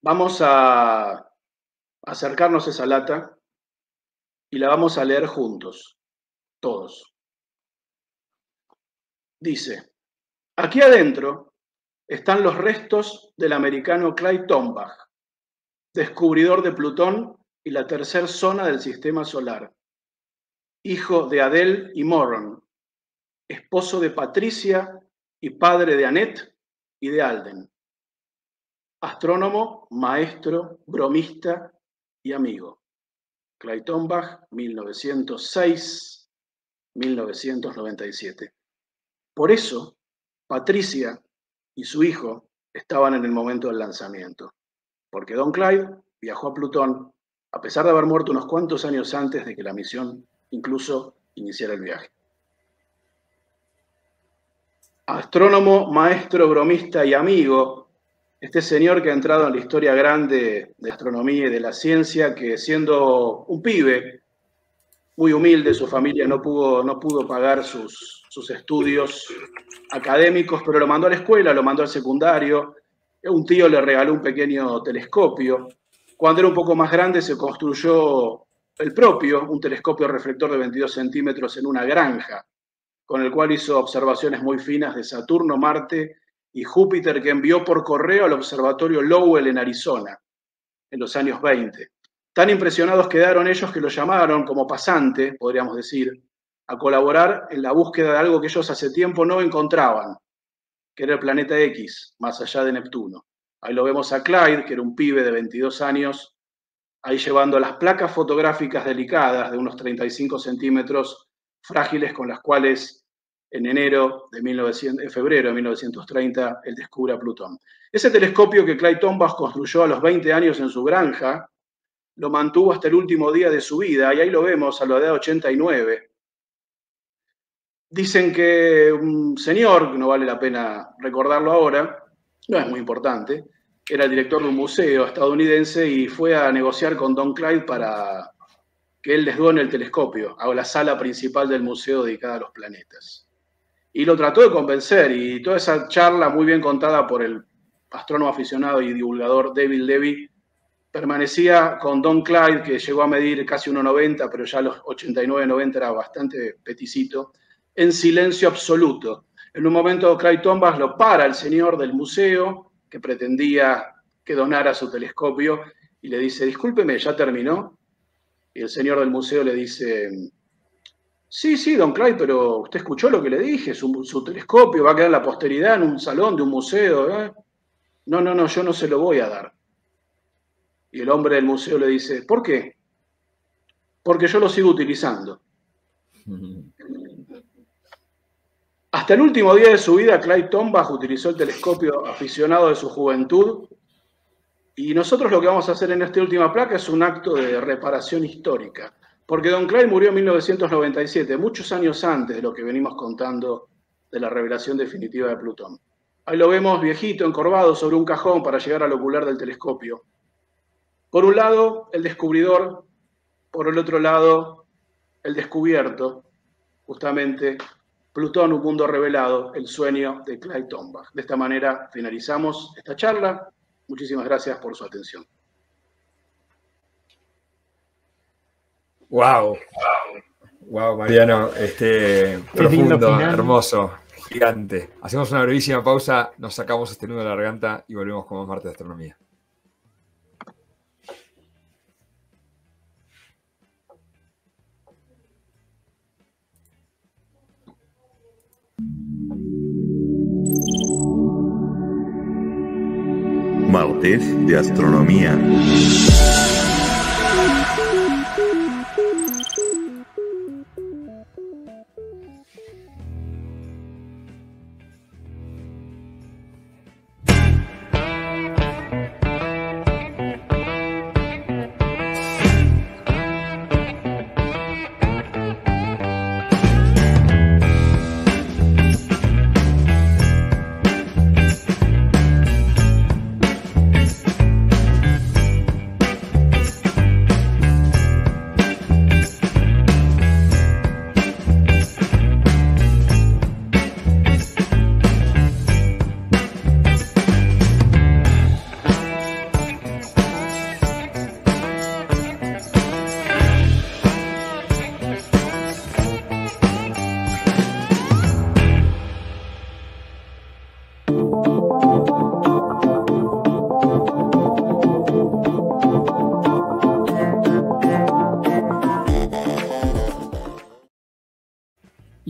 Speaker 3: Vamos a acercarnos a esa lata y la vamos a leer juntos, todos. Dice, aquí adentro están los restos del americano Clyde Tombaugh, descubridor de Plutón y la tercera zona del sistema solar, hijo de Adele y Moron, esposo de Patricia y padre de Annette y de Alden, astrónomo, maestro, bromista y amigo. Clyde Tombaugh, 1906-1997. Por eso, Patricia y su hijo estaban en el momento del lanzamiento, porque Don Clyde viajó a Plutón a pesar de haber muerto unos cuantos años antes de que la misión incluso iniciara el viaje. Astrónomo, maestro, bromista y amigo, este señor que ha entrado en la historia grande de la astronomía y de la ciencia, que siendo un pibe muy humilde, su familia no pudo pagar sus estudios académicos, pero lo mandó a la escuela, lo mandó al secundario. Un tío le regaló un pequeño telescopio. Cuando era un poco más grande se construyó el propio, un telescopio reflector de 22 centímetros en una granja, con el cual hizo observaciones muy finas de Saturno, Marte y Júpiter, que envió por correo al observatorio Lowell en Arizona, en los años 20. Tan impresionados quedaron ellos que lo llamaron como pasante, podríamos decir, a colaborar en la búsqueda de algo que ellos hace tiempo no encontraban, que era el planeta X, más allá de Neptuno. Ahí lo vemos a Clyde, que era un pibe de 22 años, ahí llevando las placas fotográficas delicadas de unos 35 centímetros, frágiles, con las cuales en febrero de 1930, él descubre a Plutón. Ese telescopio que Clyde Tombaugh construyó a los 20 años en su granja, lo mantuvo hasta el último día de su vida, y ahí lo vemos a la edad de 89. Dicen que un señor, que no vale la pena recordarlo ahora, no es muy importante, era el director de un museo estadounidense y fue a negociar con Don Clyde para que él les done el telescopio a la sala principal del museo dedicada a los planetas. Y lo trató de convencer, y toda esa charla muy bien contada por el astrónomo aficionado y divulgador David Levy permanecía con Don Clyde, que llegó a medir casi 1,90, pero ya a los 89-90 era bastante peticito, en silencio absoluto. En un momento Clyde Tombaugh lo para el señor del museo, que pretendía que donara su telescopio, y le dice, discúlpeme, ¿ya terminó? Y el señor del museo le dice, sí, Don Clyde, pero usted escuchó lo que le dije, su telescopio va a quedar en la posteridad en un salón de un museo, ¿eh? no, no, no, yo no se lo voy a dar. Y el hombre del museo le dice, ¿por qué? Porque yo lo sigo utilizando. Hasta el último día de su vida, Clyde Tombaugh utilizó el telescopio aficionado de su juventud, y nosotros lo que vamos a hacer en esta última placa es un acto de reparación histórica, porque don Clyde murió en 1997, muchos años antes de lo que venimos contando de la revelación definitiva de Plutón. Ahí lo vemos viejito, encorvado sobre un cajón para llegar al ocular del telescopio. Por un lado, el descubridor, por el otro lado, el descubierto, justamente Plutón, un mundo revelado, el sueño de Clyde Tombaugh. De esta manera finalizamos esta charla. Muchísimas gracias por su atención.
Speaker 1: Wow, Mariano, profundo, hermoso, gigante. Hacemos una brevísima pausa, nos sacamos este nudo de la garganta y volvemos con más Martes de Astronomía.
Speaker 5: Martes de Astronomía.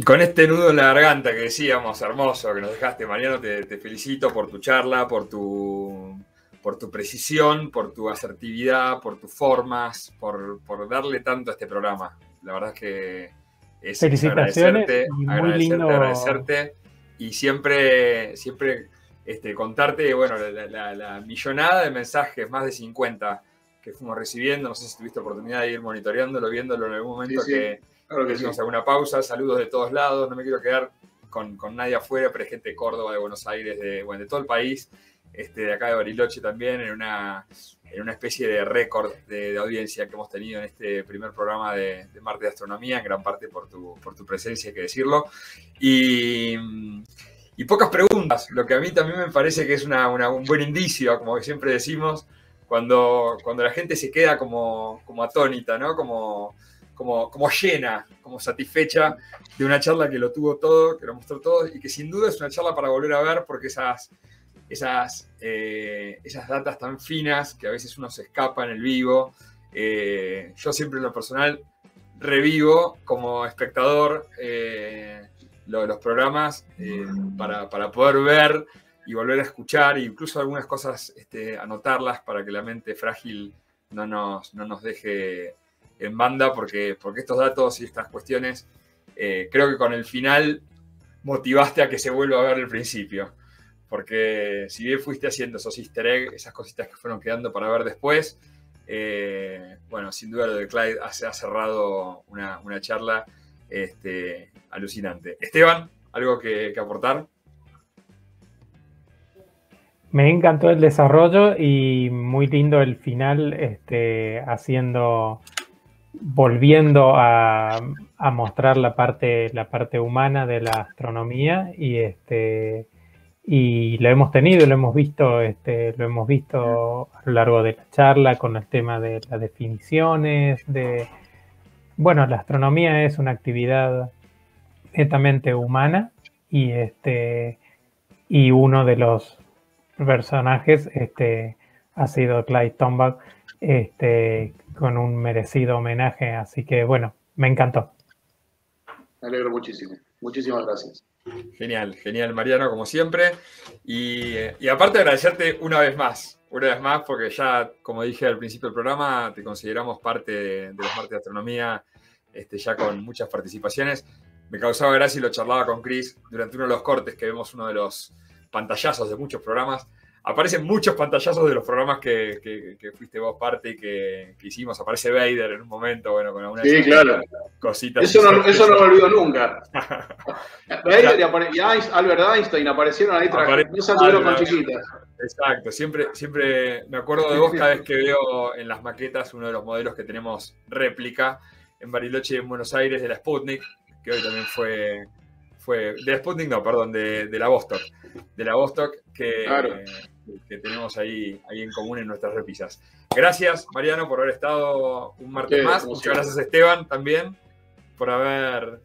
Speaker 1: Con este nudo en la garganta que decíamos, hermoso, que nos dejaste, Mariano, te felicito por tu charla, por tu precisión, por tu asertividad, por tus formas, por darle tanto a este programa. La verdad es que es agradecerte y siempre contarte, bueno, la millonada de mensajes, más de 50 que fuimos recibiendo. No sé si tuviste oportunidad de ir monitoreándolo, viéndolo en algún momento. Sí, sí. Claro que hicimos alguna pausa, saludos de todos lados, no me quiero quedar con nadie afuera, pero hay gente de Córdoba, de Buenos Aires, de todo el país, de acá de Bariloche también, en una especie de récord de audiencia que hemos tenido en este primer programa de Martes de Astronomía, en gran parte por tu presencia, hay que decirlo. Y pocas preguntas, lo que a mí también me parece que es un buen indicio, como siempre decimos, cuando la gente se queda como atónita, ¿no? Como llena, como satisfecha de una charla que lo tuvo todo, que lo mostró todo, y que sin duda es una charla para volver a ver, porque esas datas tan finas que a veces uno se escapa en el vivo, yo siempre en lo personal revivo como espectador los programas para poder ver y volver a escuchar, e incluso algunas cosas anotarlas para que la mente frágil no nos deje en banda, porque estos datos y estas cuestiones, creo que con el final motivaste a que se vuelva a ver el principio, porque si bien fuiste haciendo esos easter eggs, esas cositas que fueron quedando para ver después, bueno, sin duda lo de Clyde ha cerrado una charla alucinante. Esteban, ¿algo que aportar?
Speaker 4: Me encantó el desarrollo y muy lindo el final, volviendo a mostrar la parte humana de la astronomía, y lo hemos tenido, lo hemos visto a lo largo de la charla con el tema de las definiciones, bueno, la astronomía es una actividad netamente humana, y uno de los personajes ha sido Clyde Tombaugh, con un merecido homenaje, así que bueno, me encantó.
Speaker 3: Me alegro muchísimo. Muchísimas gracias.
Speaker 1: Genial, genial, Mariano, como siempre. Y aparte agradecerte una vez más, porque ya, como dije al principio del programa, te consideramos parte de los martes de astronomía, ya con muchas participaciones. Me causaba gracia y lo charlaba con Chris durante uno de los cortes, que vemos uno de los pantallazos de muchos programas. Aparecen muchos pantallazos de los programas que fuiste vos parte y que hicimos. Aparece Vader en un momento, bueno, con algunas
Speaker 3: claro.
Speaker 1: cositas.
Speaker 3: Eso no me olvido nunca. Vader y Albert Einstein aparecieron ahí, no se anduvieron con chiquitas.
Speaker 1: Exacto, siempre me acuerdo de vos cada vez que veo en las maquetas uno de los modelos que tenemos réplica en Bariloche, en Buenos Aires, de la Sputnik, que hoy también fue de la Sputnik, no, perdón, de la Vostok. De la Vostok, que tenemos ahí en común en nuestras repisas. Gracias, Mariano, por haber estado un martes más. Muchas gracias, Esteban, también, por haber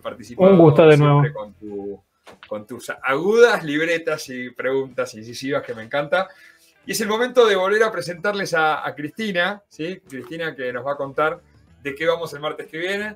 Speaker 1: participado.
Speaker 4: Un gusto de nuevo.
Speaker 1: Con tus agudas libretas y preguntas incisivas, que me encanta. Y es el momento de volver a presentarles a Cristina, ¿sí? Cristina, que nos va a contar de qué vamos el martes que viene.